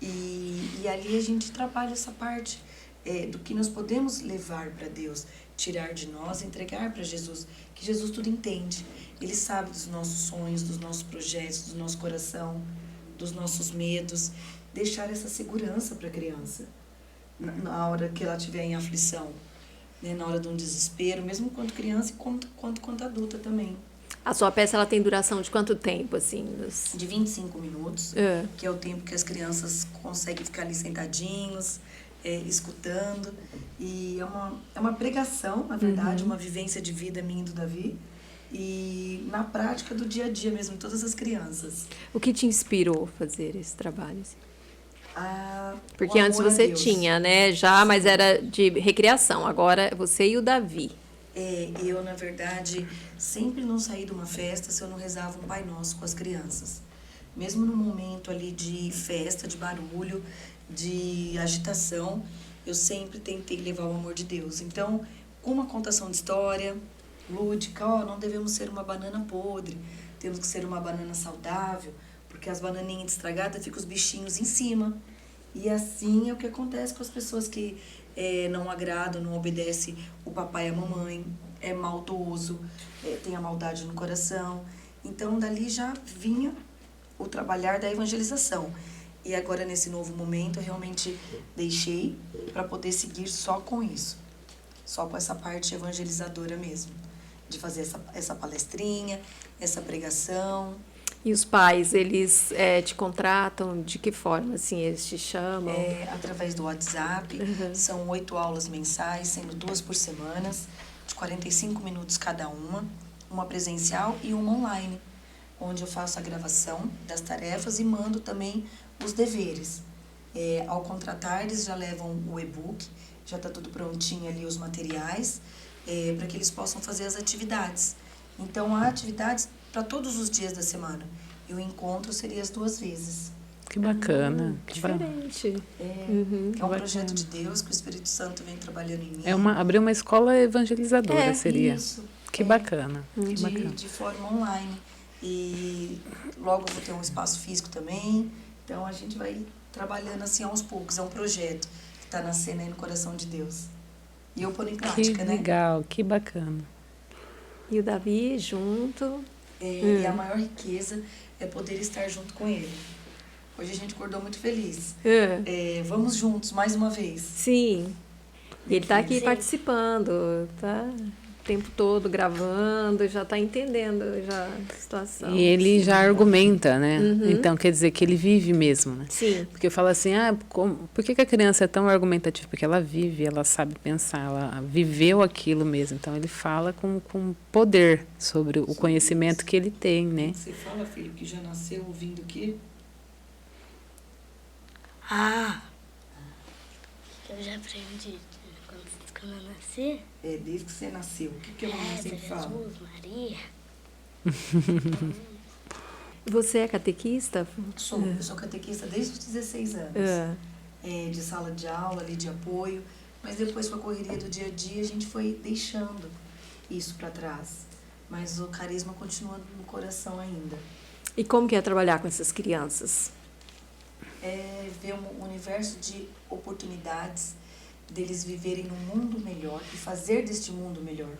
E ali a gente trabalha essa parte do que nós podemos levar para Deus, tirar de nós, entregar para Jesus, que Jesus tudo entende. Ele sabe dos nossos sonhos, dos nossos projetos, do nosso coração, dos nossos medos. Deixar essa segurança para a criança, na hora que ela estiver em aflição, né? Na hora de um desespero, mesmo quanto criança e quanto adulta também. A sua peça ela tem duração de quanto tempo, assim? De 25 minutos, que é o tempo que as crianças conseguem ficar ali sentadinhos, escutando. E é uma pregação, na verdade, uma vivência de vida minha e do Davi. E na prática do dia a dia mesmo, todas as crianças. O que te inspirou a fazer esse trabalho? Assim? Porque O antes amor a você Deus. tinha, né? Já, mas era de recreação. Agora você e o Davi. Eu, na verdade, sempre não saí de uma festa se eu não rezava um Pai Nosso com as crianças. Mesmo no momento ali de festa, de barulho, de agitação, eu sempre tentei levar o amor de Deus. Então, com uma contação de história lúdica, não devemos ser uma banana podre, temos que ser uma banana saudável, porque as bananinhas estragadas ficam os bichinhos em cima. E assim é o que acontece com as pessoas que não agradam, não obedecem o papai e a mamãe, é maldoso, tem a maldade no coração. Então, dali já vinha o trabalhar da evangelização. E agora, nesse novo momento, eu realmente deixei para poder seguir só com isso. Só com essa parte evangelizadora mesmo. De fazer essa palestrinha, essa pregação. E os pais, eles te contratam de que forma? Assim, eles te chamam? Através do WhatsApp. São 8 aulas mensais, sendo 2 por semana, de 45 minutos cada uma presencial e uma online, onde eu faço a gravação das tarefas e mando também os deveres. Ao contratar, eles já levam o e-book, já está tudo prontinho ali, os materiais, para que eles possam fazer as atividades. Então, há atividades para todos os dias da semana. E o encontro seria as 2 vezes. Que bacana. Diferente. É um projeto de Deus que o Espírito Santo vem trabalhando em mim. Abrir uma escola evangelizadora, seria. Isso. Que bacana. Que bacana. De forma online. E logo eu vou ter um espaço físico também. Então, a gente vai trabalhando assim aos poucos. É um projeto que está nascendo aí no coração de Deus. E eu pôr em prática, Que legal, que bacana. E o Davi junto. E a maior riqueza é poder estar junto com ele. Hoje a gente acordou muito feliz. Vamos juntos, mais uma vez. Sim. E ele está aqui participando, tá o tempo todo gravando, já está entendendo já a situação. E ele já argumenta, né? Então, quer dizer que ele vive mesmo, né? Sim. Porque eu falo assim, por que a criança é tão argumentativa? Porque ela vive, ela sabe pensar, ela viveu aquilo mesmo. Então, ele fala com poder sobre o conhecimento que ele tem, né? Você fala, filho, que já nasceu ouvindo o quê? Eu já aprendi quando eu nasci. Desde que você nasceu. O que a mamãe sempre fala? Jesus, Maria. Você é catequista? Eu sou catequista desde os 16 anos. De sala de aula, ali de apoio. Mas depois, com a correria do dia a dia, a gente foi deixando isso para trás. Mas o carisma continua no coração ainda. E como que é trabalhar com essas crianças? Ver um universo de oportunidades deles viverem num mundo melhor e fazer deste mundo melhor.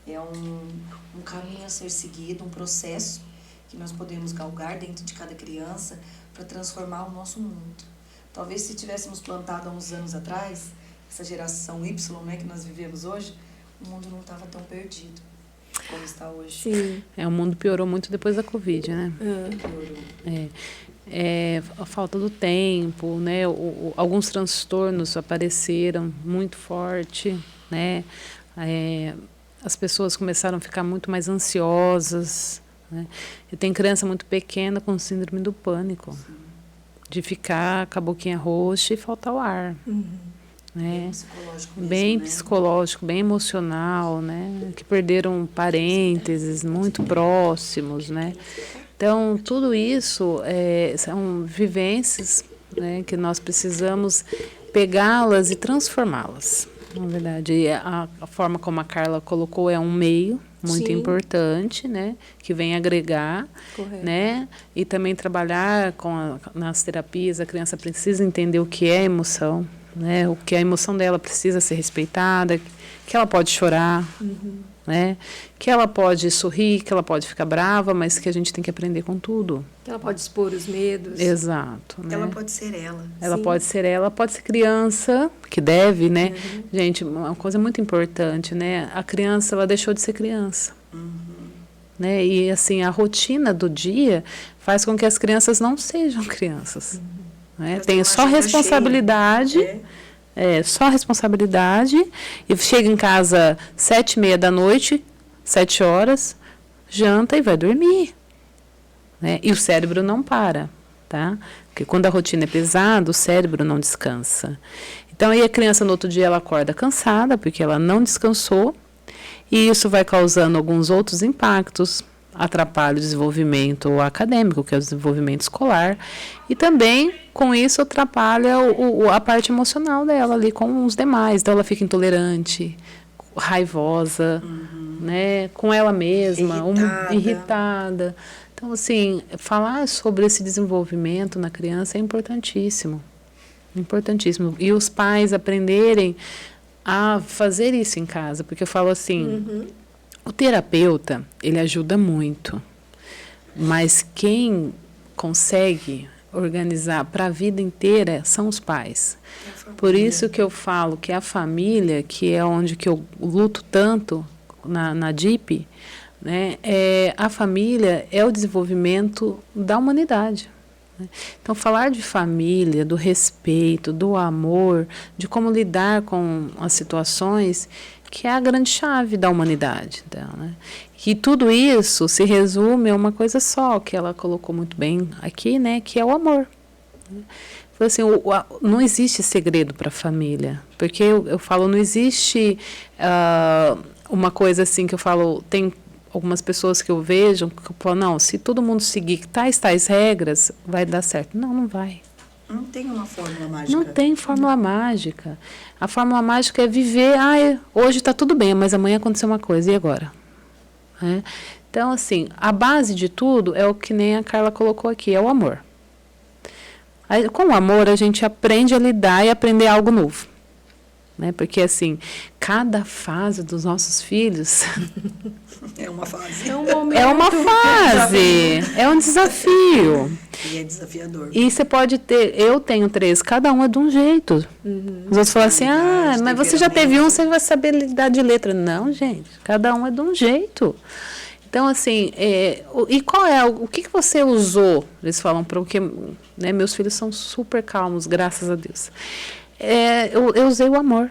É um caminho a ser seguido, um processo que nós podemos galgar dentro de cada criança para transformar o nosso mundo. Talvez se tivéssemos plantado há uns anos atrás, essa geração Y, né, que nós vivemos hoje, o mundo não estava tão perdido como está hoje. Sim. O mundo piorou muito depois da Covid, né? Piorou. A falta do tempo, né? Alguns transtornos apareceram muito forte, né? As pessoas começaram a ficar muito mais ansiosas, né? E tem criança muito pequena com síndrome do pânico, de ficar com a boquinha roxa e faltar o ar. Né? Bem psicológico, bem emocional, né? Que perderam parênteses muito próximos, né? Então, tudo isso são vivências, né, que nós precisamos pegá-las e transformá-las. Na verdade, a forma como a Carla colocou é um meio muito importante, né, que vem agregar, né, e também trabalhar nas terapias. A criança precisa entender o que é emoção, né, o que a emoção dela precisa ser respeitada, que ela pode chorar, né? Que ela pode sorrir, que ela pode ficar brava, mas que a gente tem que aprender com tudo. Que ela pode expor os medos. Exato. Né? Ela pode ser ela. Ela pode ser ela, pode ser criança, que deve, né? Gente, uma coisa muito importante, né? A criança, ela deixou de ser criança. Né? E, assim, a rotina do dia faz com que as crianças não sejam crianças. Né? Tem só responsabilidade... só responsabilidade, e chega em casa 7h30 da noite, 7 horas, janta e vai dormir. Né? E o cérebro não para, tá? Porque quando a rotina é pesada, o cérebro não descansa. Então, aí a criança no outro dia ela acorda cansada, porque ela não descansou, e isso vai causando alguns outros impactos, atrapalha o desenvolvimento acadêmico, que é o desenvolvimento escolar, e também, com isso, atrapalha a parte emocional dela ali com os demais. Então, ela fica intolerante, raivosa, né, com ela mesma, irritada. Então, assim, falar sobre esse desenvolvimento na criança é importantíssimo. Importantíssimo. E os pais aprenderem a fazer isso em casa, porque eu falo assim... O terapeuta, ele ajuda muito, mas quem consegue organizar para a vida inteira são os pais. Por isso que eu falo que a família, que é onde que eu luto tanto na DIP, né, a família é o desenvolvimento da humanidade. Né? Então, falar de família, do respeito, do amor, de como lidar com as situações, que é a grande chave da humanidade. Então, né? E tudo isso se resume a uma coisa só, que ela colocou muito bem aqui, né, que é o amor. Assim, não existe segredo para a família, porque eu falo, não existe uma coisa assim que eu falo, tem algumas pessoas que eu vejo, que eu falo, não, se todo mundo seguir tais regras, vai dar certo. Não, não vai. Não tem uma fórmula mágica. Não tem fórmula mágica. A fórmula mágica é viver, hoje está tudo bem, mas amanhã aconteceu uma coisa, e agora? Então, assim, a base de tudo é o que nem a Carla colocou aqui, é o amor. Aí, com o amor, a gente aprende a lidar e aprender algo novo. Né? Porque, assim, cada fase dos nossos filhos... É uma fase. É um momento. É uma fase. É um desafio. E é desafiador. E você pode ter... Eu tenho 3, cada um é de um jeito. Os outros falam assim, mas você já teve você vai saber lidar de letra. Não, gente. Cada um é de um jeito. Então, assim, e qual é o que você usou? Eles falam, porque né, meus filhos são super calmos, graças a Deus. Eu usei o amor.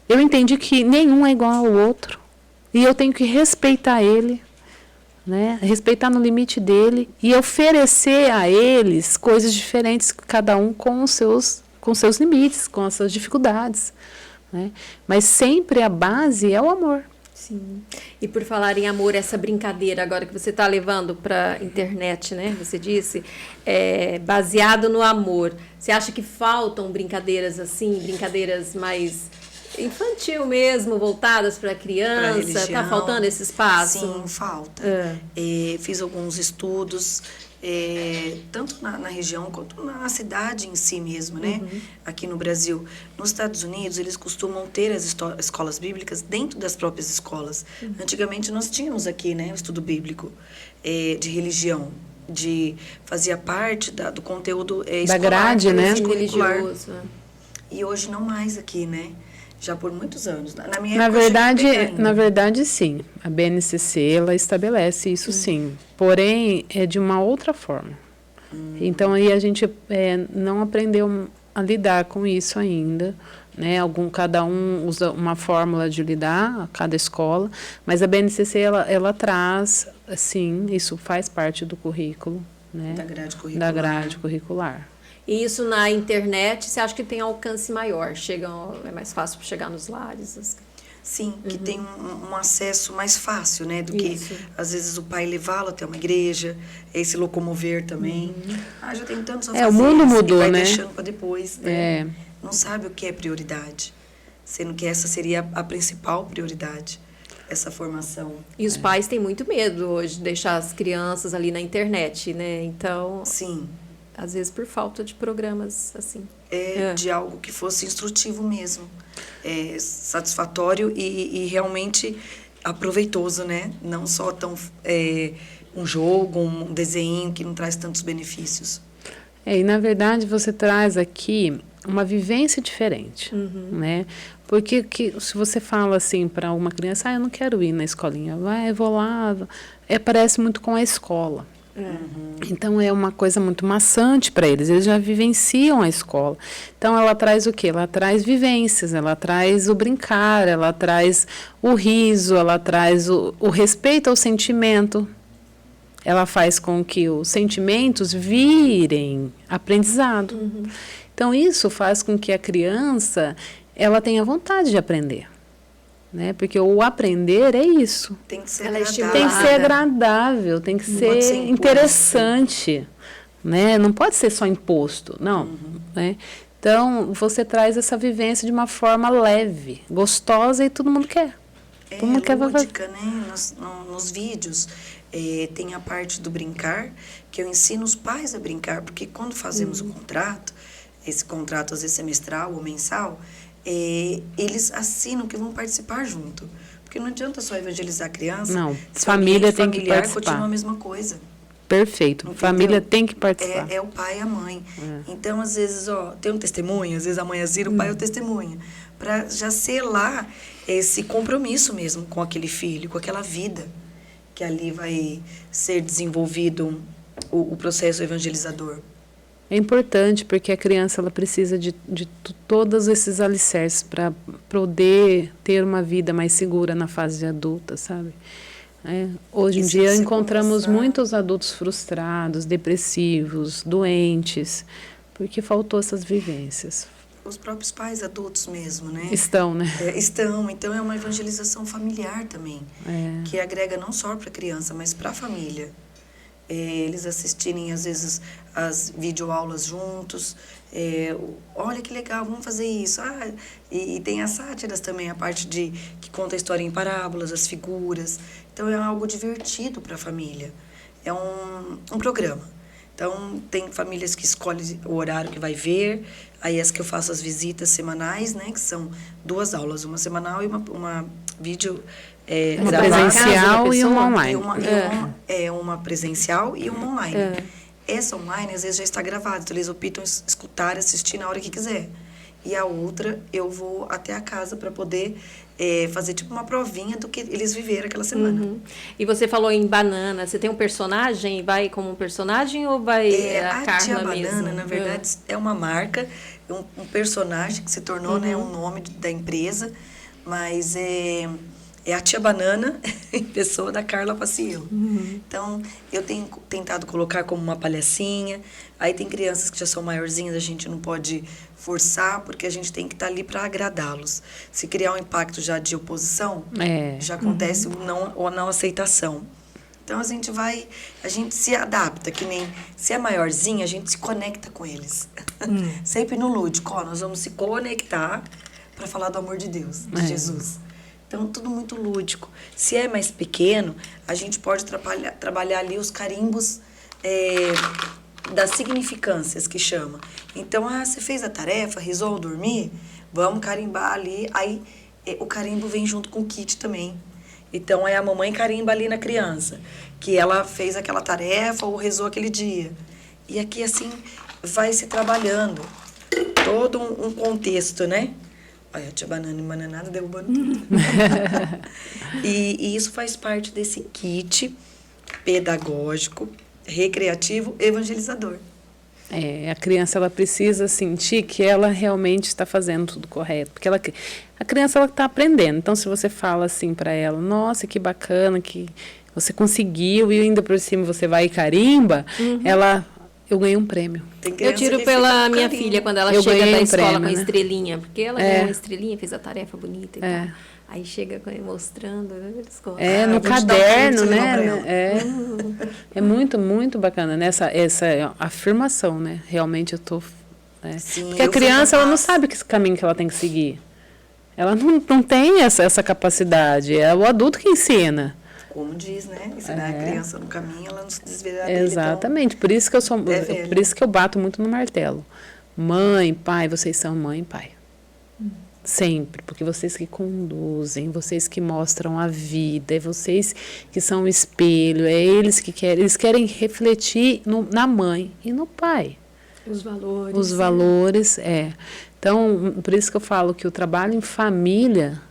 Eu entendi que nenhum é igual ao outro. E eu tenho que respeitar ele, né? Respeitar no limite dele e oferecer a eles coisas diferentes, cada um com os seus limites, com as suas dificuldades. Né? Mas sempre a base é o amor. Sim. E por falar em amor, essa brincadeira agora que você está levando para a internet, né? Você disse, baseado no amor. Você acha que faltam brincadeiras assim, brincadeiras mais infantil mesmo, voltadas para a criança? Está faltando esse espaço? Sim, falta. Fiz alguns estudos, tanto na região quanto na cidade em si mesmo, né? Aqui no Brasil. Nos Estados Unidos, eles costumam ter as escolas bíblicas dentro das próprias escolas. Antigamente, nós tínhamos aqui, né, o estudo bíblico de religião, fazia parte do conteúdo escolar, da grade, né? Religioso. E hoje não mais aqui, né? Já por muitos anos. Na minha na verdade, sim. A BNCC, ela estabelece isso, sim. Porém, é de uma outra forma. Então, aí a gente não aprendeu a lidar com isso ainda. Né? Cada um usa uma fórmula de lidar, cada escola. Mas a BNCC, ela traz, assim, isso faz parte do currículo. Né? Da grade curricular. E isso na internet, você acha que tem alcance maior? É mais fácil chegar nos lares? Sim, que tem um acesso mais fácil, né? Do que, às vezes, o pai levá-lo até uma igreja, se locomover também. Já tem tantos a fazer. O mundo mudou, vai né? deixando para depois, né? Não sabe o que é prioridade. Sendo que essa seria a principal prioridade, essa formação. E os pais têm muito medo hoje de deixar as crianças ali na internet, né? Então... Sim. Às vezes por falta de programas assim. De algo que fosse instrutivo mesmo. Satisfatório e realmente aproveitoso, né? Não só um jogo, um desenho que não traz tantos benefícios. E na verdade você traz aqui uma vivência diferente, né? Porque se você fala assim para uma criança, eu não quero ir na escolinha, eu vou lá, parece muito com a escola. Então é uma coisa muito maçante para eles já vivenciam a escola. Então ela traz o quê? Ela traz vivências, ela traz o brincar, ela traz o riso, ela traz o respeito ao sentimento. Ela faz com que os sentimentos virem aprendizado. Então isso faz com que a criança ela tenha vontade de aprender. Né? Porque o aprender é isso. Tem que ser agradável, tem que ser interessante. Né? Não pode ser só imposto, não. Né? Então, você traz essa vivência de uma forma leve, gostosa e todo mundo quer. Todo mundo quer lúdica, né? Nos vídeos tem a parte do brincar, que eu ensino os pais a brincar, porque quando fazemos o contrato, esse contrato às vezes semestral ou mensal, eles assinam que vão participar junto. Porque não adianta só evangelizar a criança. Não, família tem que participar. Continua a mesma coisa. perfeito. Entendeu? Família tem que participar. É o pai e a mãe. Então, às vezes, tem um testemunho, às vezes a mãe azira, o pai é o testemunha. Para já selar esse compromisso mesmo com aquele filho, com aquela vida que ali vai ser desenvolvido o processo evangelizador. É importante porque a criança ela precisa de todos esses alicerces para poder ter uma vida mais segura na fase adulta, sabe? Hoje em dia encontramos muitos adultos frustrados, depressivos, doentes, porque faltou essas vivências. Os próprios pais adultos mesmo, né? Estão, né? Estão. Então, é uma evangelização familiar também, que agrega não só para a criança, mas para a família. Eles assistirem, às vezes, as videoaulas juntos. Olha que legal, vamos fazer isso. E tem as sátiras também, a parte que conta a história em parábolas, as figuras. Então, é algo divertido para a família. É um programa. Então, tem famílias que escolhem o horário que vai ver. Aí, as que eu faço as visitas semanais, né? Que são 2 aulas, uma semanal e uma vídeo... uma presencial e uma online. Uma presencial e uma online. Essa online, às vezes, já está gravada. Então, eles optam escutar, assistir na hora que quiser. E a outra, eu vou até a casa para poder fazer tipo uma provinha do que eles viveram aquela semana. E você falou em Banana. Você tem um personagem? Vai como um personagem ou vai a Carla Tia mesmo? Banana, na verdade, é uma marca, um personagem que se tornou né, um nome da empresa, mas é a Tia Banana em pessoa da Carla Paciello. Então, eu tenho tentado colocar como uma palhacinha. Aí tem crianças que já são maiorzinhas, a gente não pode forçar, porque a gente tem que estar ali para agradá-los. Se criar um impacto já de oposição, já acontece a não aceitação. Então, a gente se adapta, que nem se é maiorzinha, a gente se conecta com eles. Sempre no lúdico, nós vamos se conectar para falar do amor de Deus, de Jesus. Então, tudo muito lúdico. Se é mais pequeno, a gente pode trabalhar ali os carimbos das significâncias, que chama. Então, você fez a tarefa, rezou ao dormir, vamos carimbar ali. Aí, o carimbo vem junto com o kit também. Então, a mamãe carimba ali na criança, que ela fez aquela tarefa ou rezou aquele dia. E aqui, assim, vai se trabalhando todo um contexto, né? Olha, a Tia Banana embananada derrubando tudo. E isso faz parte desse kit pedagógico, recreativo, evangelizador. A criança ela precisa sentir que ela realmente está fazendo tudo correto. Porque a criança está aprendendo. Então, se você fala assim para ela, nossa, que bacana, que você conseguiu, e ainda por cima você vai e carimba, eu ganhei um prêmio. Eu tiro pela minha filha quando ela chega da escola com a estrelinha, porque ela ganhou uma estrelinha, fez a tarefa bonita e tal. Aí chega mostrando, eles gostam. No caderno, né? É muito, muito bacana, né? Essa afirmação, né? Realmente eu tô... Sim, porque a criança, ela não sabe que caminho que ela tem que seguir. Ela não tem essa capacidade. É o adulto que ensina. Como diz, né? Ensinar a criança no caminho, ela não se desviará dele. Exatamente. Por isso que eu bato muito no martelo. Mãe, pai, vocês são mãe e pai. Sempre. Porque vocês que conduzem, vocês que mostram a vida, é vocês que são o espelho, é eles que querem. Eles querem refletir na mãe e no pai. Os valores. Os valores, Então, por isso que eu falo que o trabalho em família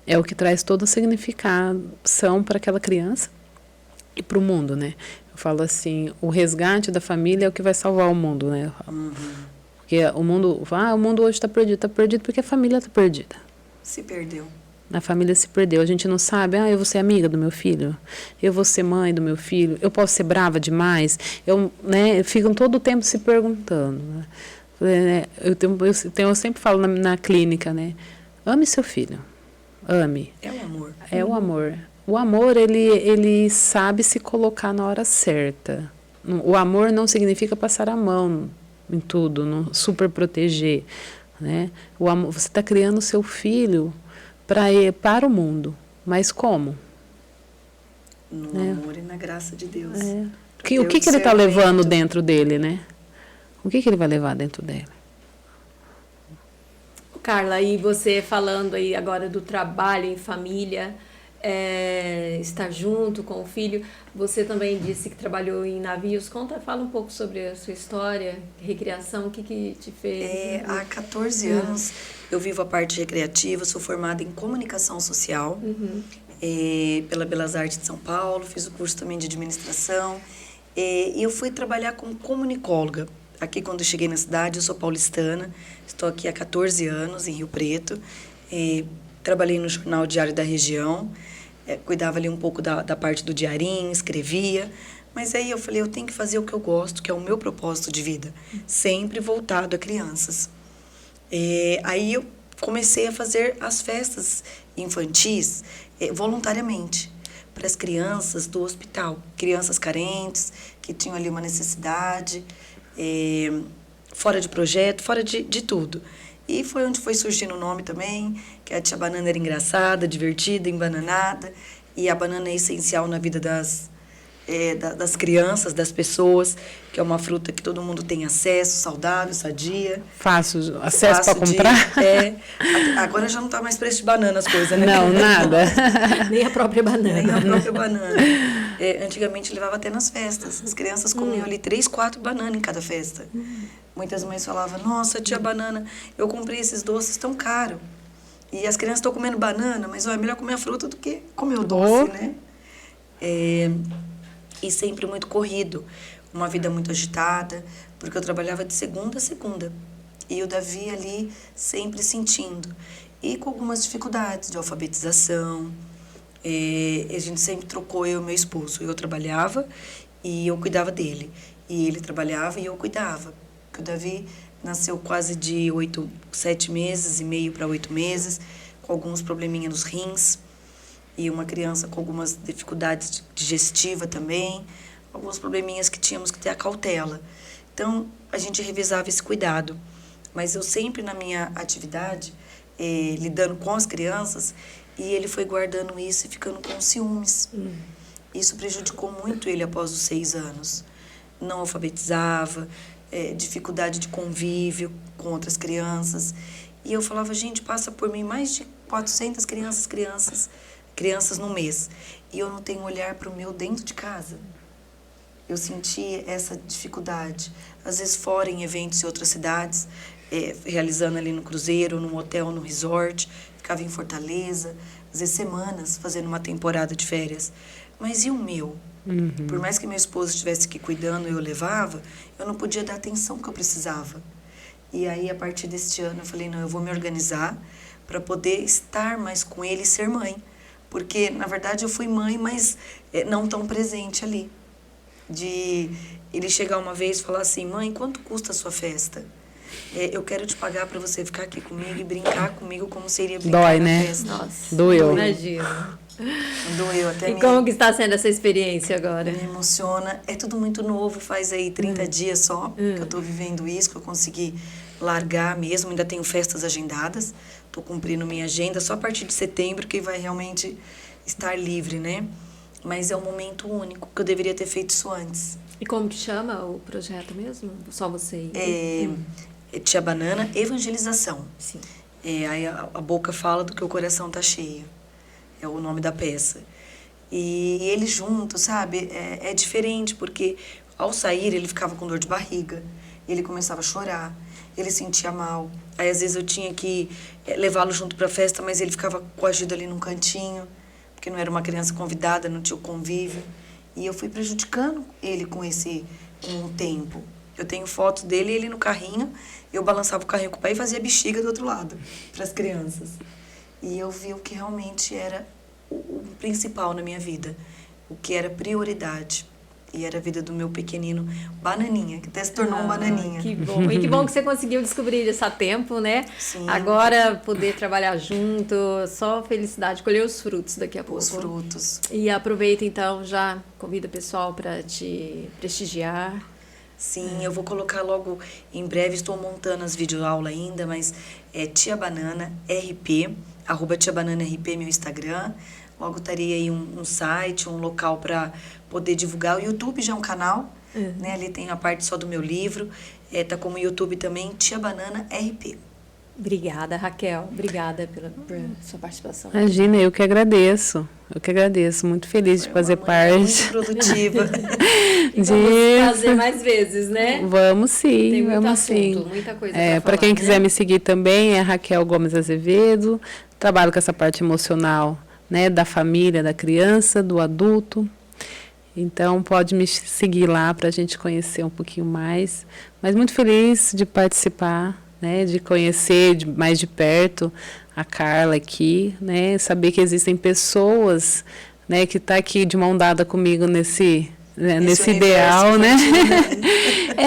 é o que traz toda a significação para aquela criança e para o mundo, né? Eu falo assim, o resgate da família é o que vai salvar o mundo, né? Porque o mundo hoje está perdido porque a família está perdida. Se perdeu. A família se perdeu, a gente não sabe, eu vou ser amiga do meu filho, eu vou ser mãe do meu filho, eu posso ser brava demais, ficam todo o tempo se perguntando, né? Eu sempre falo na clínica, né? Ame seu filho. Ame. É o amor. É o amor. O amor, ele sabe se colocar na hora certa. O amor não significa passar a mão em tudo, não super proteger, né? O amor, você está criando o seu filho para o mundo. Mas como? No amor e na graça de Deus. O que ele está levando dentro dele, né? O que ele vai levar dentro dele? Carla, e você falando aí agora do trabalho em família, estar junto com o filho. Você também disse que trabalhou em navios. Fala um pouco sobre a sua história, recreação, o que te fez? Há 14 anos eu vivo a parte recreativa, sou formada em comunicação social pela Belas Artes de São Paulo, fiz o curso também de administração e eu fui trabalhar como comunicóloga. Aqui, quando eu cheguei na cidade, eu sou paulistana, estou aqui há 14 anos, em Rio Preto. Trabalhei no jornal Diário da Região, cuidava ali um pouco da parte do diarinho, escrevia. Mas aí eu falei, eu tenho que fazer o que eu gosto, que é o meu propósito de vida, sempre voltado a crianças. Aí eu comecei a fazer as festas infantis voluntariamente para as crianças do hospital, crianças carentes, que tinham ali uma necessidade, fora de projeto, fora de tudo. E foi onde foi surgindo o nome também, que a Tia Banana era engraçada, divertida, embananada, e a banana é essencial na vida das crianças, das pessoas, que é uma fruta que todo mundo tem acesso, saudável, sadia. Fácil, acesso para comprar? Agora já não está mais preço de banana as coisas, né? Não, nada. Nem a própria banana. Nem a própria banana. Antigamente levava até nas festas. As crianças comiam ali 3, 4 bananas em cada festa. Muitas mães falavam, nossa, tia Banana, eu comprei esses doces tão caro. E as crianças estão comendo banana, mas é melhor comer a fruta do que comer o doce, né? E sempre muito corrido, uma vida muito agitada, porque eu trabalhava de segunda a segunda. E o Davi ali sempre sentindo. E com algumas dificuldades de alfabetização. A gente sempre trocou, eu e meu esposo. Eu trabalhava e eu cuidava dele. E ele trabalhava e eu cuidava. Porque o Davi nasceu quase de 7 meses e meio para 8 meses, com alguns probleminhas nos rins. E uma criança com algumas dificuldades digestivas também, alguns probleminhas que tínhamos que ter a cautela. Então, a gente revisava esse cuidado. Mas eu sempre, na minha atividade, lidando com as crianças, e ele foi guardando isso e ficando com ciúmes. Isso prejudicou muito ele após os 6 anos. Não alfabetizava, dificuldade de convívio com outras crianças. E eu falava, gente, passa por mim mais de 400 crianças no mês. E eu não tenho olhar para o meu dentro de casa. Eu senti essa dificuldade. Às vezes fora em eventos em outras cidades, realizando ali no cruzeiro, num hotel, no resort. Ficava em Fortaleza, às vezes semanas, fazendo uma temporada de férias. Mas e o meu? Por mais que meu esposo estivesse aqui cuidando e eu levava, eu não podia dar a atenção que eu precisava. E aí, a partir deste ano, eu falei, não, eu vou me organizar para poder estar mais com ele e ser mãe. Porque, na verdade, eu fui mãe, mas não tão presente ali. De ele chegar uma vez e falar assim, mãe, quanto custa a sua festa? Eu quero te pagar para você ficar aqui comigo e brincar comigo como seria brincar Dói, na né? festa. Nossa, Doeu. Imagina. Doeu até E como que está sendo essa experiência agora? Me emociona. É tudo muito novo, faz aí 30 dias só que eu estou vivendo isso, que eu consegui largar mesmo. Ainda tenho festas agendadas, estou cumprindo minha agenda só a partir de setembro que vai realmente estar livre, né? Mas é um momento único, que eu deveria ter feito isso antes. E como que chama o projeto mesmo? Só você? Tia Banana, evangelização. Sim. Aí a boca fala do que o coração tá cheio. É o nome da peça. E eles juntos, sabe? É diferente, porque ao sair ele ficava com dor de barriga, ele começava a chorar, ele sentia mal. Aí às vezes eu tinha que levá-lo junto para a festa, mas ele ficava coagido ali num cantinho, porque não era uma criança convidada, não tinha o convívio. E eu fui prejudicando ele com o tempo. Eu tenho fotos dele e ele no carrinho, eu balançava o carrinho com o pai e fazia bexiga do outro lado, para as crianças. E eu vi o que realmente era o principal na minha vida, o que era prioridade. E era a vida do meu pequenino Bananinha, que até se tornou um Bananinha. Que bom. E que bom que você conseguiu descobrir isso a tempo, né? Sim. Agora, poder trabalhar junto, só felicidade, colher os frutos daqui a pouco. Os frutos. E aproveita, então, já convida o pessoal para te prestigiar. Sim, eu vou colocar logo em breve, estou montando as videoaulas ainda, mas é Tia Banana RP, @TiaBananaRP, meu Instagram. Logo estaria aí um site, um local para poder divulgar. O YouTube já é um canal, né? Ali tem a parte só do meu livro. Tá como YouTube também, Tia Banana RP. Obrigada, Raquel. Obrigada por sua participação. Imagina, eu que agradeço. Muito feliz de fazer parte. Muito produtiva. E vamos fazer mais vezes, né? Vamos sim, Tem muito vamos assunto, sim. muita coisa para falar. Para quem quiser né? me seguir também, é Raquel Gomes Azevedo. Trabalho com essa parte emocional, né, da família, da criança, do adulto. Então, pode me seguir lá para a gente conhecer um pouquinho mais. Mas muito feliz de participar, né, de conhecer mais de perto a Carla aqui, né, saber que existem pessoas, né, que estão aqui de mão dada comigo nesse ideal, né?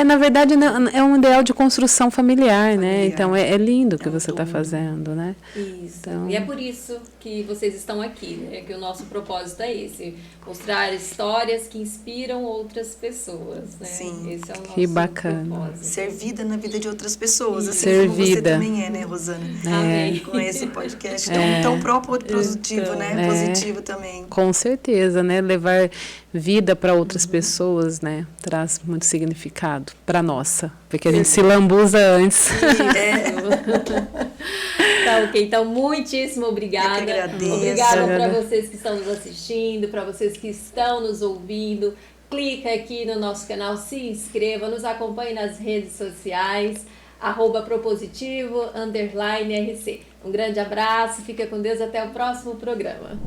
Na verdade, é um ideal de construção familiar, né? Então, é lindo o que você está fazendo, né? Isso. Então, e é por isso que vocês estão aqui, né? Que o nosso propósito é esse. Mostrar histórias que inspiram outras pessoas, né? Sim. Esse é o nosso que bacana. propósito. Ser vida na vida de outras pessoas. Assim Ser como você vida. também é, né, Rosana? Amém. Com esse podcast tão produtivo, né? Positivo também. Com certeza, né? Levar vida para outras pessoas, né? Traz muito significado para nossa, porque a gente se lambuza antes. Tá ok, então muitíssimo obrigada. Eu que agradeço. Obrigada para vocês que estão nos assistindo, para vocês que estão nos ouvindo. Clica aqui no nosso canal, se inscreva, nos acompanhe nas redes sociais, @propositivo_RC. Um grande abraço, fica com Deus, até o próximo programa.